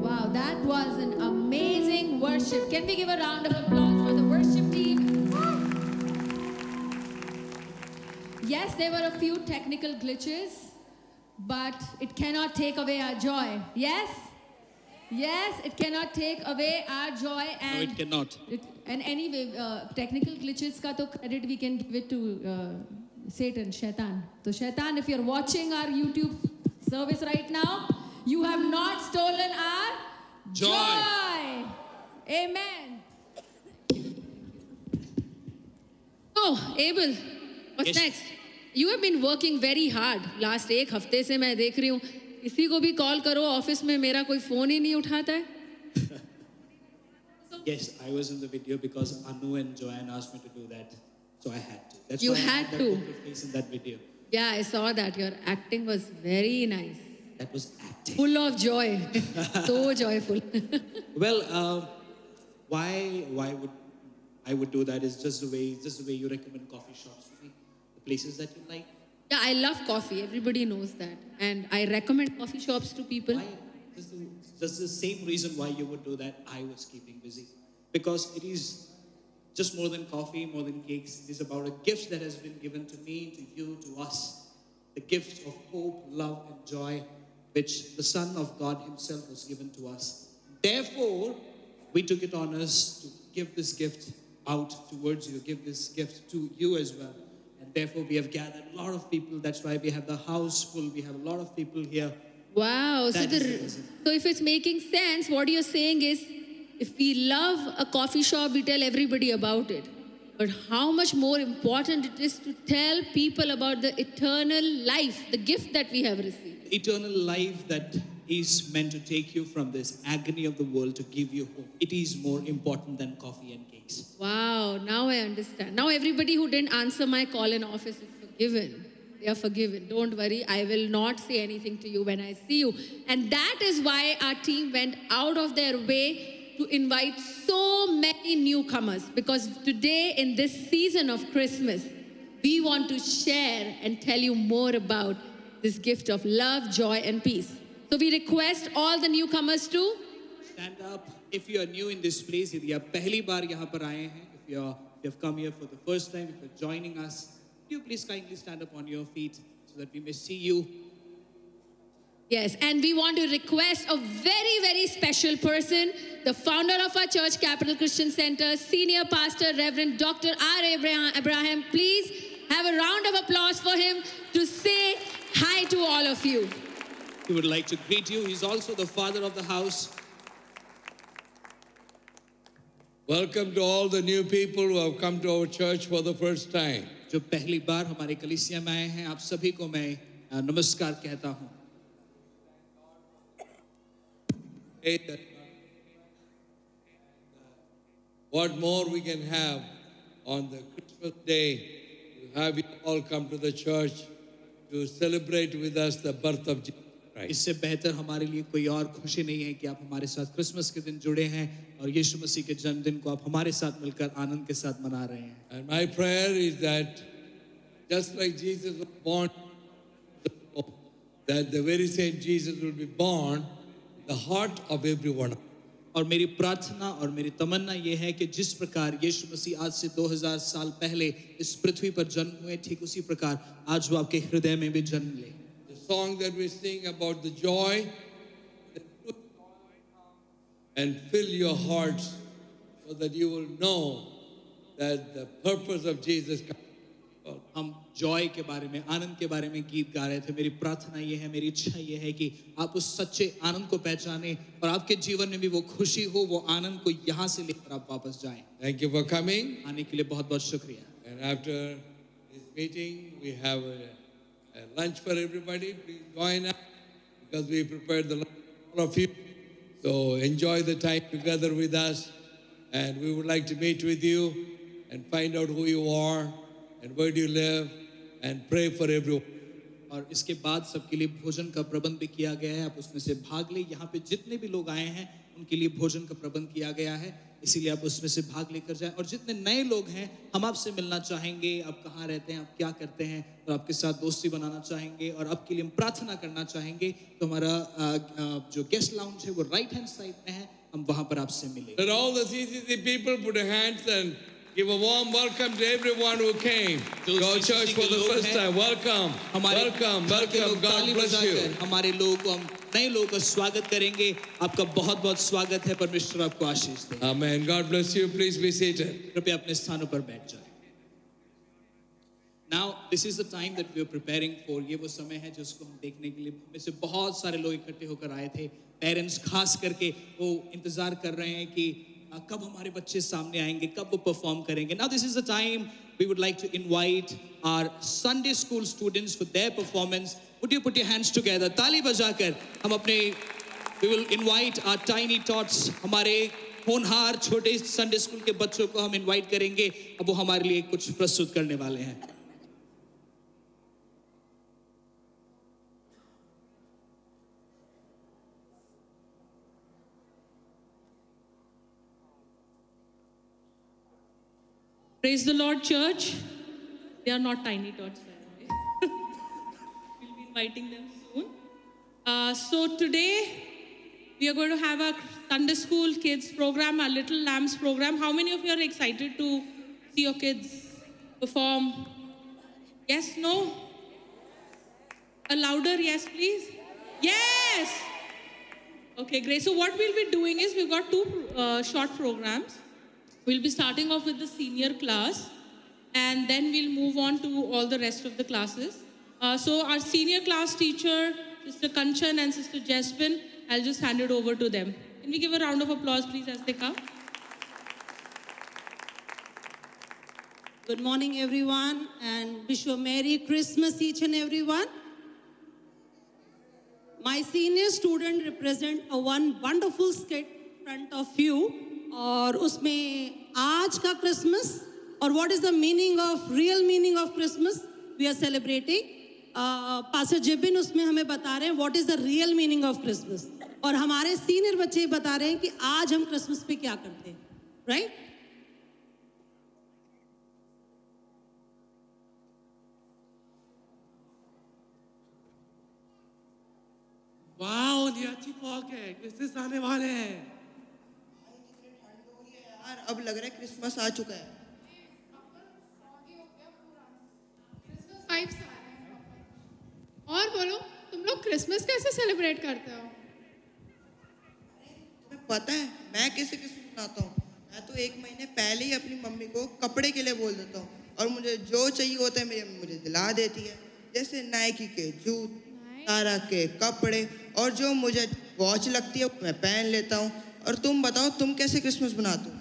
Wow, that was an amazing worship. Can we give a round of applause for the worship team? Yes, there were a few technical glitches, but it cannot take away our joy. Yes? Yes, it cannot take away our joy. And No, it cannot. And anyway, technical glitches ka to credit we can give it to Satan, Shaitan. So Shaitan, if you're watching our YouTube service right now, you have not stolen our joy. Amen. Oh, Abel, what's Yes. next? You have been working very hard. Last एक हफ्ते से मैं देख रही हूँ किसी को भी कॉल करो ऑफिस में मेरा कोई फोन ही नहीं उठाता है. Yes, I was in the video because Anu and Joanne asked me to do that, so I had to. That's You why I had that to. poker face in that video. Yeah, I saw that. Your acting was very nice. That was acting. Full of joy. So joyful. Well, why would I would do that? Is just the way you recommend coffee shops to me, the places that you like. Yeah, I love coffee. Everybody knows that. And I recommend coffee shops to people. Why? Just the same reason why you would do that. I was keeping busy because it is just more than coffee, more than cakes. It is about a gift that has been given to me, to you, to us. The gift of hope, love, and joy, which the Son of God Himself was given to us. Therefore, we took it on us to give this gift out towards you, give this gift to you as well. And therefore, we have gathered a lot of people. That's why we have the house full. We have a lot of people here. Wow. So, That is the reason. so if it's making sense, what you're saying is if we love a coffee shop, we tell everybody about it. But how much more important it is to tell people about the eternal life, the gift that we have received. Eternal life that is meant to take you from this agony of the world to give you hope. It is more important than coffee and cakes. Wow, now I understand. Now everybody who didn't answer my call in office is forgiven. They are forgiven. Don't worry, I will not say anything to you when I see you. And that is why our team went out of their way to invite so many newcomers. Because today, in this season of Christmas, we want to share and tell you more about this gift of love, joy, and peace. So we request all the newcomers to Stand up. If you are new in this place, यदि आप पहली बार यहाँ पर आए हैं, if you have come here for the first time, if you're joining us, do you please kindly stand up on your feet so that we may see you. Yes, and we want to request a very, very special person, the founder of our church, Capital Christian Center, Senior Pastor, Reverend Dr. R. Abraham. Please have a round of applause for him to say hi to all of you. He would like to greet you. He's also the father of the house. Welcome to all the new people who have come to our church for the first time. जो पहली बार हमारे कलीसिया में आए हैं, आप सभी को मैं नमस्कार कहता हूँ. What more we can have on the Christmas day to have you all come to the church to celebrate with us the birth of Jesus Christ. इससे बेहतर हमारे लिए कोई और खुशी नहीं है कि आप हमारे साथ क्रिसमस के दिन जुड़े हैं और यीशु मसीह के जन्मदिन को आप हमारे साथ मिलकर आनंद के साथ मना रहे हैं. And my prayer is that just like Jesus was born, that the very same Jesus will be born in the heart of everyone. और मेरी प्रार्थना और मेरी तमन्ना ये है कि जिस प्रकार यीशु मसीह आज से 2000 साल पहले इस पृथ्वी पर जन्म हुए, ठीक उसी प्रकार आज वो आपके हृदय में भी जन्म ले. The song that we sing about the joy, and fill your hearts so that you will know that the purpose of Jesus Christ. हम जॉय के बारे में, आनंद के बारे में गीत गा रहे थे. मेरी प्रार्थना ये है, मेरी इच्छा ये है कि आप उस सच्चे आनंद को पहचाने और आपके जीवन में भी वो खुशी हो, वो आनंद को यहाँ से लेकर आप वापस जाएं. Thank you for coming. आने के लिए बहुत बहुत शुक्रिया. And after this meeting, we have a lunch for everybody. Please join us because we prepared the lunch for all of you. So enjoy the time together with us. And we would like to meet with you and find out who you are and where do you live and pray for everyone. और इसके बाद सबके लिए भोजन का प्रबंध भी किया गया है. आप उसमें से भाग ले. यहाँ पे जितने भी लोग आए हैं उनके लिए भोजन का प्रबंध किया गया है, इसीलिए आप उसमें से भाग लेकर जाएं। और जितने नए लोग हैं, हम आपसे मिलना चाहेंगे, आप कहाँ रहते हैं, आप क्या करते हैं, और आपके साथ दोस्ती बनाना चाहेंगे और आपके लिए हम प्रार्थना करना चाहेंगे। तो हमारा जो गेस्ट लाउंज है वो राइट हैंड साइड में है, हम वहाँ पर आपसे मिलेंगे। Let all the CCC people put their hands and give a warm welcome to everyone who came to our church for the first time. Welcome, welcome, welcome. God bless you. हमारे लोगों को, हम नए लोगों का स्वागत करेंगे। आपका बहुत बहुत स्वागत है, परमेश्वर आपको आशीष दे। Amen. God bless you. Please be seated. कृपया अपने स्थानों पर बैठ जाएं। Now this is the time that we are preparing for. ये वो समय है जिसको हम देखने के लिए में से बहुत सारे लोग इकट्ठे होकर आए थे। पेरेंट्स खास करके वो इंतजार कर रहे हैं कि कब हमारे बच्चे सामने आएंगे, कब वो परफॉर्म करेंगे। Now this is the time we would like to invite our Sunday school students for their performance. Would you put your hands together? ताली बजाकर हम अपने we will invite our tiny tots, हमारे होनहार छोटे संडे स्कूल के बच्चों को हम इनवाइट करेंगे। अब वो हमारे लिए कुछ प्रस्तुत करने वाले हैं। Praise the Lord, church. They are not tiny tots, by the way. We'll be inviting them soon. So today, we are going to have a Sunday school kids program, a Little Lambs program. How many of you are excited to see your kids perform? Yes, no? A louder yes, please. Yes! Okay, great. So what we'll be doing is we've got two short programs. We'll be starting off with the senior class, and then we'll move on to all the rest of the classes. So our senior class teacher, Sister Kanchan and Sister Jasmine, I'll just hand it over to them. Can we give a round of applause, please, as they come? Good morning, everyone, and wish you a Merry Christmas, each and everyone. My senior student represent a one wonderful skit in front of you. और उसमें आज का Christmas और what is the meaning of real meaning of Christmas we are celebrating. Pastor Jibin उसमें हमें बता रहे हैं what is the real meaning of Christmas, और हमारे सीनियर बच्चे बता रहे हैं कि आज हम क्रिसमस पे क्या करते हैं, राइट? वाओ, ये अच्छी फॉग है, क्रिसमस आने वाले हैं। यार अब लग रहा है क्रिसमस आ चुका है। और बोलो, तुम लोग क्रिसमस कैसे सेलिब्रेट करते हो? तुम्हें पता है मैं कैसे क्रिसमस मनाता हूँ? मैं तो 1 महीने पहले ही अपनी मम्मी को कपड़े के लिए बोल देता हूँ, और मुझे जो चाहिए होता है मेरी मम्मी मुझे दिला देती है। जैसे नाइकी के जूते, तारा के कपड़े, और जो मुझे वॉच लगती है मैं पहन लेता हूँ। और तुम बताओ, तुम कैसे क्रिसमस मनाते हो?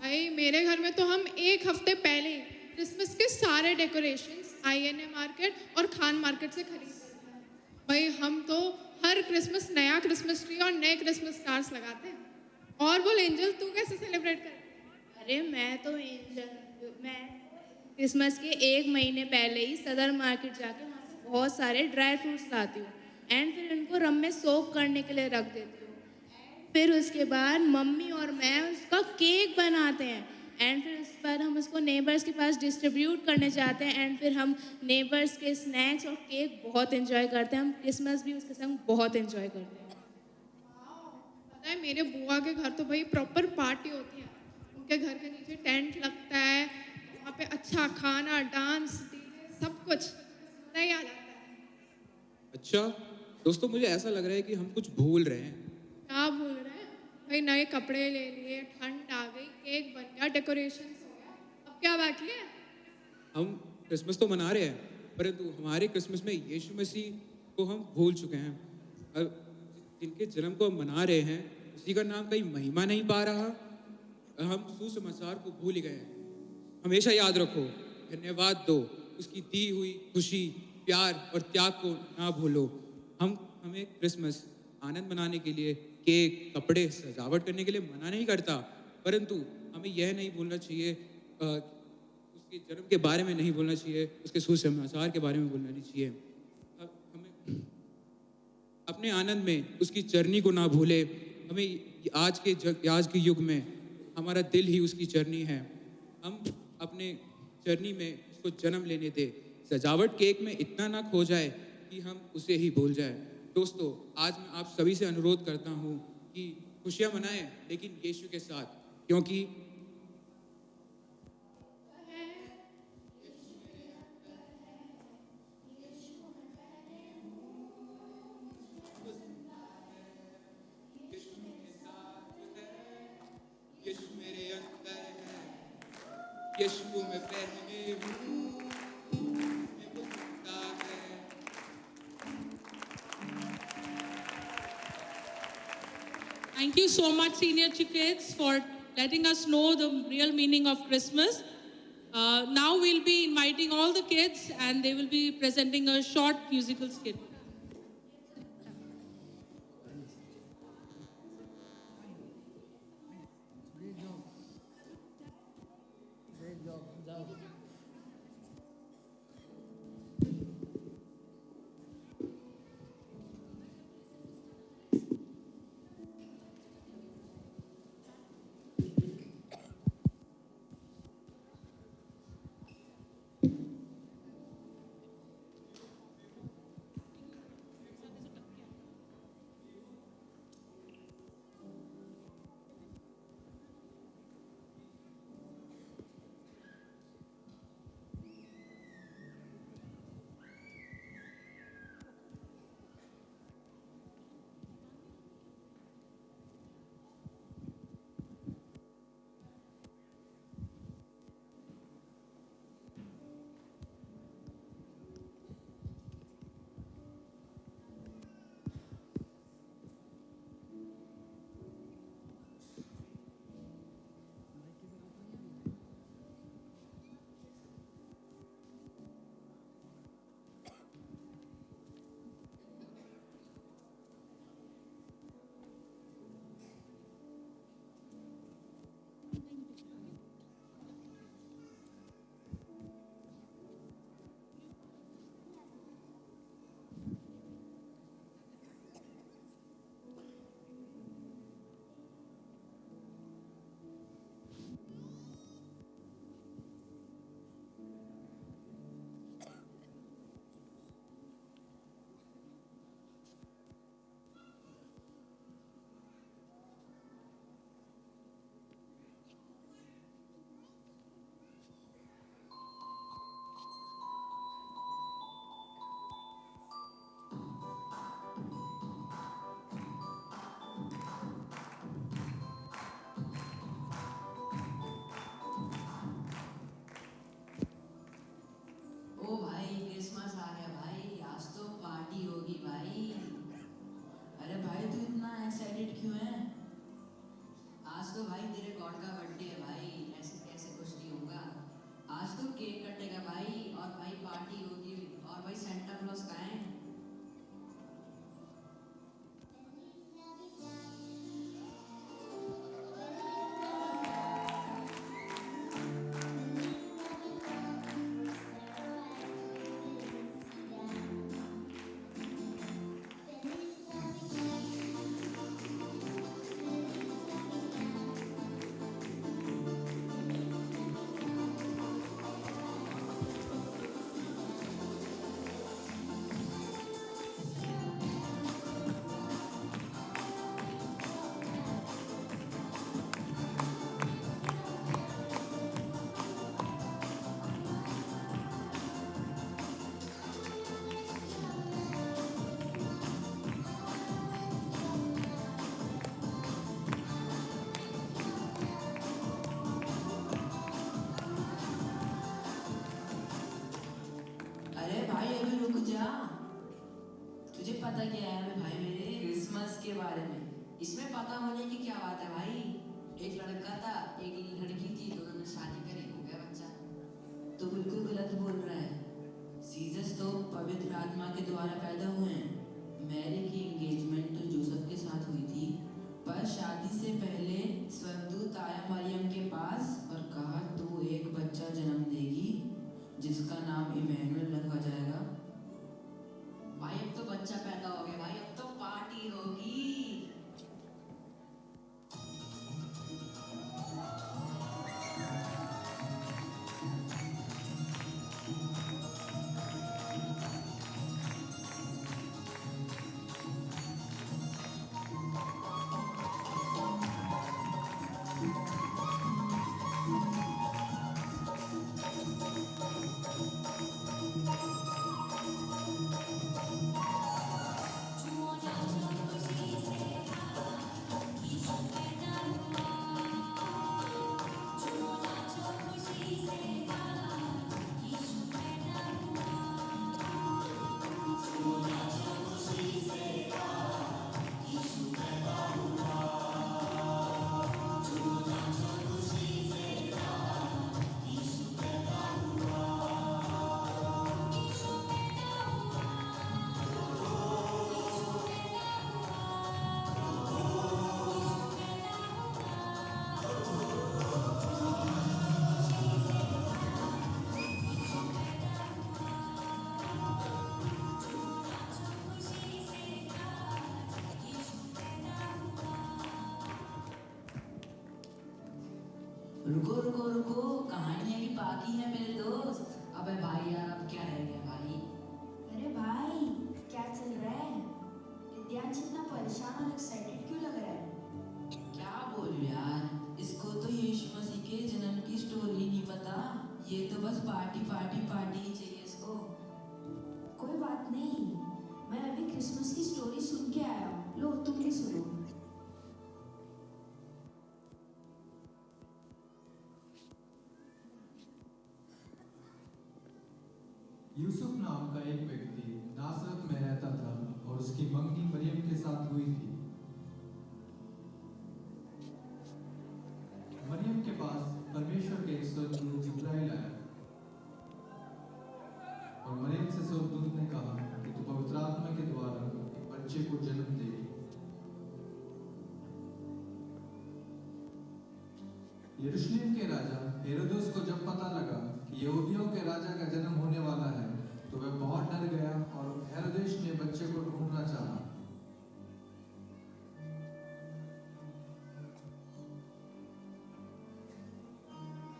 भाई मेरे घर में तो हम 1 हफ्ते पहले क्रिसमस के सारे डेकोरेशंस INA मार्केट और खान मार्केट से खरीद लेते हैं। भाई हम तो हर क्रिसमस नया क्रिसमस ट्री और नए क्रिसमस स्टार्स लगाते हैं। और बोल एंजल, तू कैसे सेलिब्रेट करती है? अरे मैं क्रिसमस के 1 महीने पहले ही सदर मार्केट जाके वहाँ से बहुत सारे ड्राई फ्रूट्स लाती हूँ, एंड फिर इनको रम में सोक करने के लिए रख देती हूँ। फिर उसके बाद मम्मी और मैं उसका केक बनाते हैं, एंड फिर उस पर हम उसको नेबर्स के पास डिस्ट्रीब्यूट करने जाते हैं, एंड फिर हम नेबर्स के स्नैक्स और केक बहुत एंजॉय करते हैं। हम क्रिसमस भी उसके संग बहुत एंजॉय करते हैं। पता है मेरे बुआ के घर तो भाई प्रॉपर पार्टी होती है। उनके घर के नीचे टेंट लगता है, वहाँ पे अच्छा खाना, डांस, डीजे, सब कुछ मजा ही आ जाता है। अच्छा दोस्तों, मुझे ऐसा लग रहा है कि हम कुछ भूल रहे हैं। क्या भूल रहे हैं भाई? नए कपड़े ले लिए, ठंड आ गई, केक बन गया, डेकोरेशन हो गया, अब क्या बाकी है? हम क्रिसमस तो मना रहे हैं, परंतु हमारे क्रिसमस में यीशु मसीह को हम भूल चुके हैं। अब जिनके जन्म को हम मना रहे हैं उसी का नाम कहीं महिमा नहीं पा रहा, हम सुसमाचार को भूल ही गए हैं। हमेशा याद रखो, धन्यवाद दो, उसकी दी हुई खुशी, प्यार और त्याग को ना भूलो। हमें क्रिसमस आनंद मनाने के लिए, केक, कपड़े, सजावट करने के लिए मना नहीं करता, परंतु हमें यह नहीं भूलना चाहिए, उसके जन्म के बारे में नहीं भूलना चाहिए, उसके सुसमाचार के बारे में भूलना नहीं चाहिए। हमें अपने आनंद में उसकी चरनी को ना भूले। हमें कि आज के युग में हमारा दिल ही उसकी जर्नी है। हम अपने जर्नी में उसको जन्म लेने दें। सजावट केक में इतना ना खो जाए कि हम उसे ही भूल जाए। दोस्तों, आज मैं आप सभी से अनुरोध करता हूँ कि खुशियाँ मनाएं, लेकिन यीशु के साथ, क्योंकि यीशु मेरे अंदर है, यीशु में पहले हूँ, मैं वो जिंदा है। Thank you so much, senior kids, for letting us know the real meaning of Christmas. Now we'll be inviting all the kids and they will be presenting a short musical skit. ओ भाई, Christmas आ गया भाई, आज तो party होगी भाई। अरे भाई, तू इतना एक्साइटेड क्यों है? आज तो भाई तेरे गॉड का बर्थडे है भाई, ऐसे कैसे खुश नहीं होगा? आज तो केक कटेगा भाई, और भाई पार्टी होगी, और भाई सेंटा क्लॉज कहाँ है? अरे भाई, अभी रुक जा। तुझे पता क्या है अभी भाई मेरे क्रिसमस के बारे में? इसमें पता होने की क्या बात है भाई? एक लड़का था, एक लड़की थी, दोनों ने शादी करी, हो गया बच्चा। तो बिल्कुल गलत बोल रहा है। जीसस तो पवित्र आत्मा के द्वारा पैदा हुए हैं। मैरी की एंगेजमेंट तो जोसेफ के साथ हुई थी, पर शादी से पहले स्वर्गदूत आया मरियम के पास और कहा तू एक बच्चा जन्म देगी जिसका नाम इमैनुअल रखा जाएगा। भाई अब तो बच्चा पैदा हो गया भाई, अब तो पार्टी होगी। रुको रुको रुको, कहानियां की बाकी है मेरे दोस्त। अबे भाई यार, अब क्या रह गया भाई? अरे भाई क्या चल रहा है? विद्यांश इतना परेशान और एक्साइटेड क्यों लग रहा है? क्या बोलूं यार, इसको तो यीशु मसीह के जन्म की स्टोरी नहीं पता। ये तो बस पार्टी पार्टी पार्टी ही चाहिए इसको। कोई बात नहीं, मैं अभी क्रिसमस की स्टोरी सुन के आया हूँ। लो तुम भी सुनो। यूसुफ नाम का एक व्यक्ति नासरत में रहता था और उसकी मंगनी मरियम के साथ हुई थी। मरियम के पास परमेश्वर के एक स्वर्गदूत जिब्राइल आया और मरियम से स्वर्गदूत ने कहा कि तू पवित्र आत्मा के द्वारा एक बच्चे को जन्म देगी। यरूशलेम के राजा हेरोदेस को जब पता लगा कि यहूदियों के राजा का जन्म होने वाला है तो वह बहुत डर गया और हेरोदेस ने बच्चे को ढूंढना चाहा।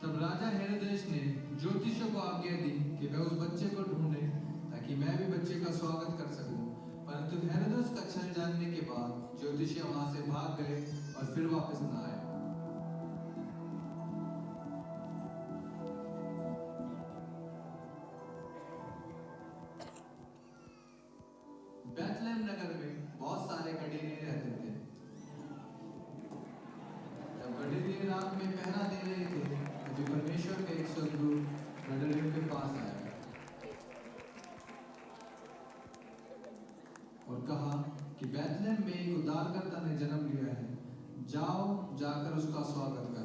तब राजा हेरोदेस ने ज्योतिषियों को आज्ञा दी कि वह उस बच्चे को ढूंढे ताकि मैं भी बच्चे का स्वागत कर सकूं। परंतु हेरोदेस का छल जानने के बाद ज्योतिषी वहां से भाग गए और फिर वापस न आए। बेथलेहम नगर में बहुत सारे गडेरिये रहते थे। जब गडेरिये रात में पहरा दे रहे थे तभी परमेश्वर के एक स्वर्गदूत गडेरियों के पास आया और कहा कि बेथलेहम में एक उद्धारकर्ता ने जन्म लिया है, जाओ जाकर उसका स्वागत करो।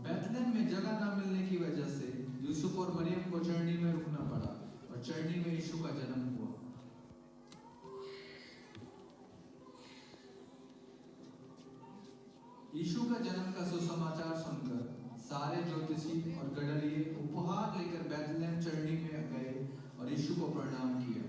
बेथलेहम में जगह न मिलने की वजह से यूसुफ और मरियम को चरनी में रुकना पड़ा और चरनी में यीशु का जन्म हुआ। यीशु का जन्म का सुसमाचार सुनकर सारे ज्योतिषी और गडरिये उपहार लेकर बेथलेहम चरनी में गए और यीशु को प्रणाम किया।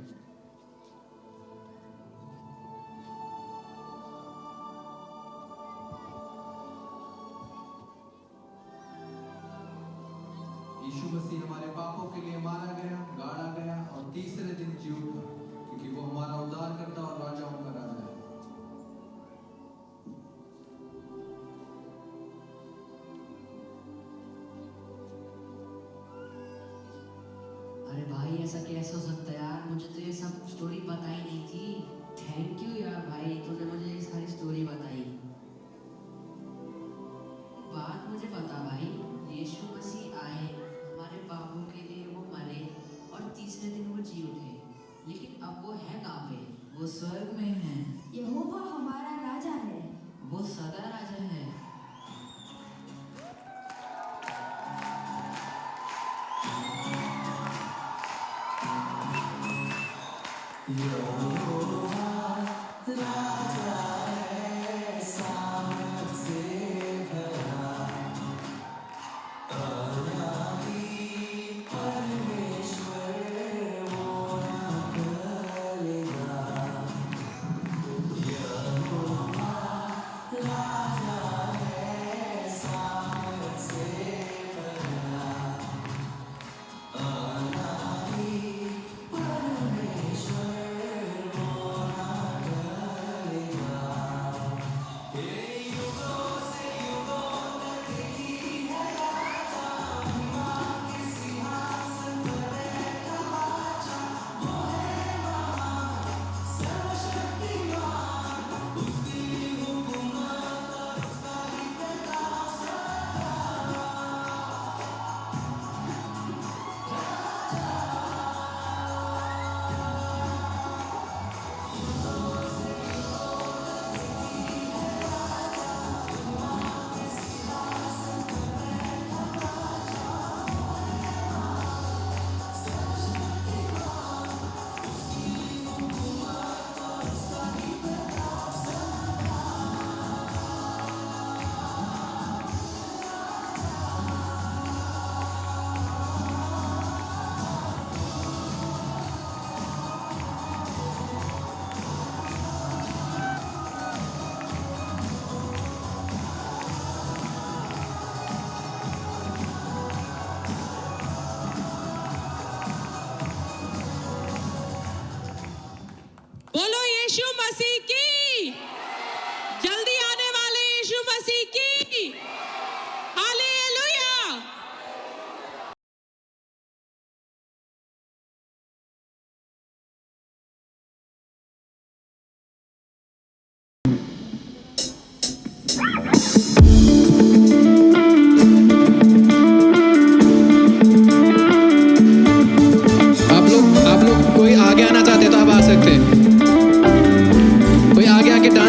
यीशु मसीह हमारे पापों के लिए मारा गया, गाड़ा गया और तीसरे दिन जी उठा, क्योंकि वो हमारा उद्धारकर्ता और राजाओं का राजा है। अरे भाई, ऐसा कैसे हो सकता है यार? मुझे तो ये सब स्टोरी पता ही नहीं थी। थैंक यू यार भाई, तूने मुझे ये सारी स्टोरी बताई। बात मुझे पता भाई, यीशु मसीह आए, हमारे पापों के लिए वो मरे और तीसरे दिन वो जी उठे। लेकिन अब वो है कहाँ पे? वो स्वर्ग में है। यहोवा हमारा राजा है। वो सदा राजा है। Raja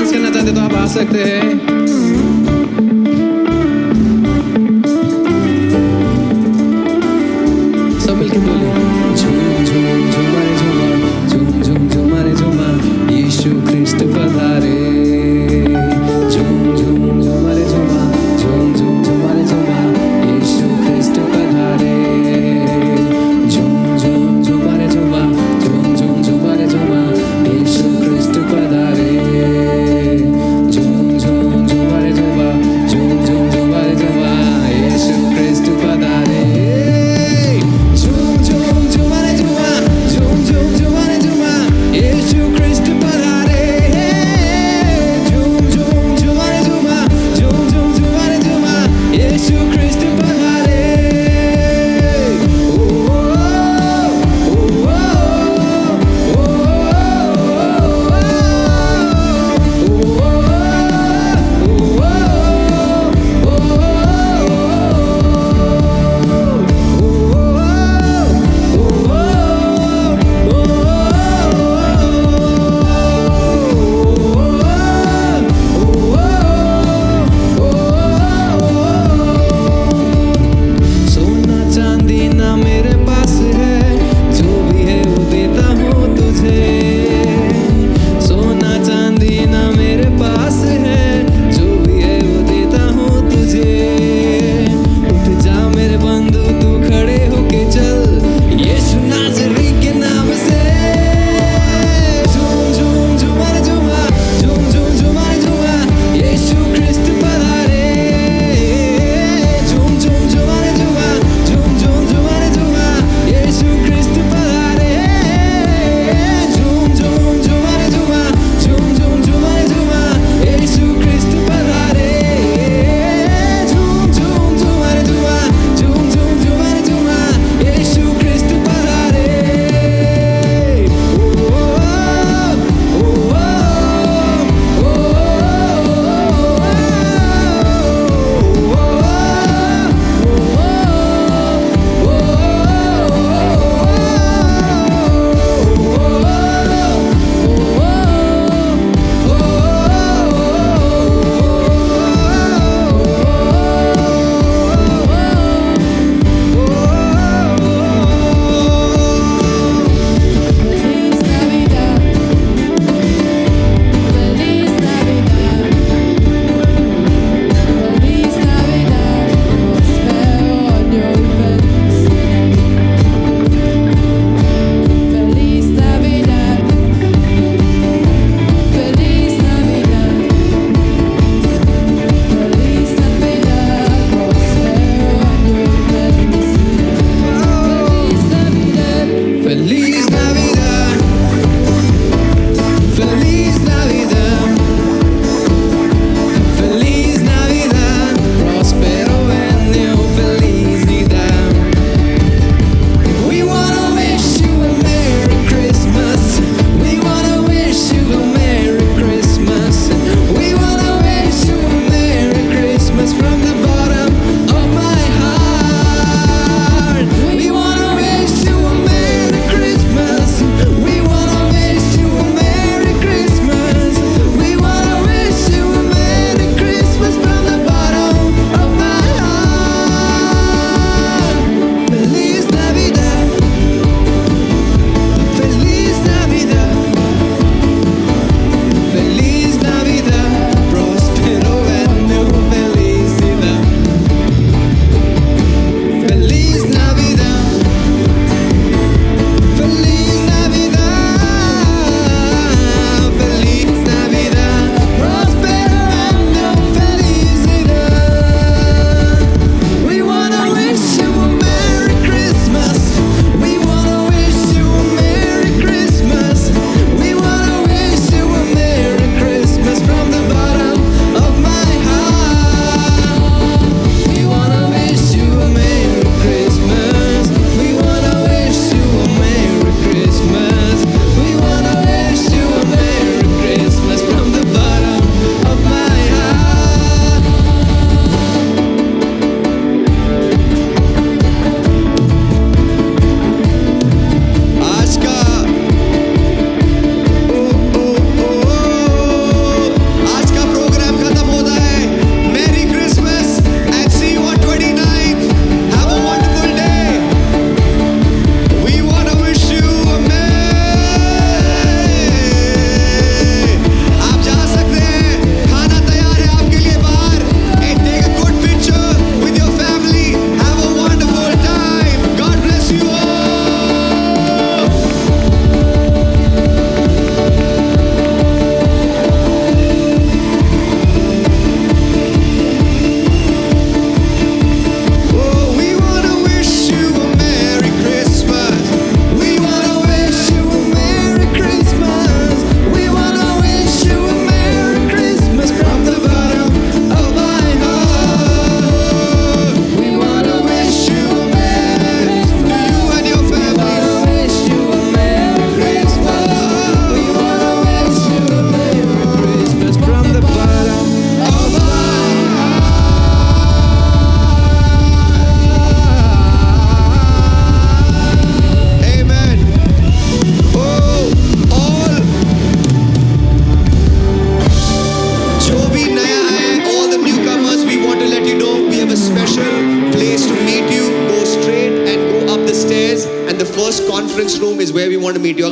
डांस करना चाहते तो आप आ सकते हैं। सब मिलके बोले झूम झूम झूमा रे झूमा, झूम झूम झूमा रे झूमा, यीशु ख्रिस्ट पधारे। झूम झूम झूमा रे झूमा, झूम झूम झूमा रे झूमा, यीशु ख्रिस्ट पधारे। झूम झूम झूमा रे झूमा, झूम झूम झूमा रे झूमा, यीशु ख्रिस्ट पधारे। झूम झूम special place to meet you. Go straight and go up the stairs, and the first conference room is where we want to meet you.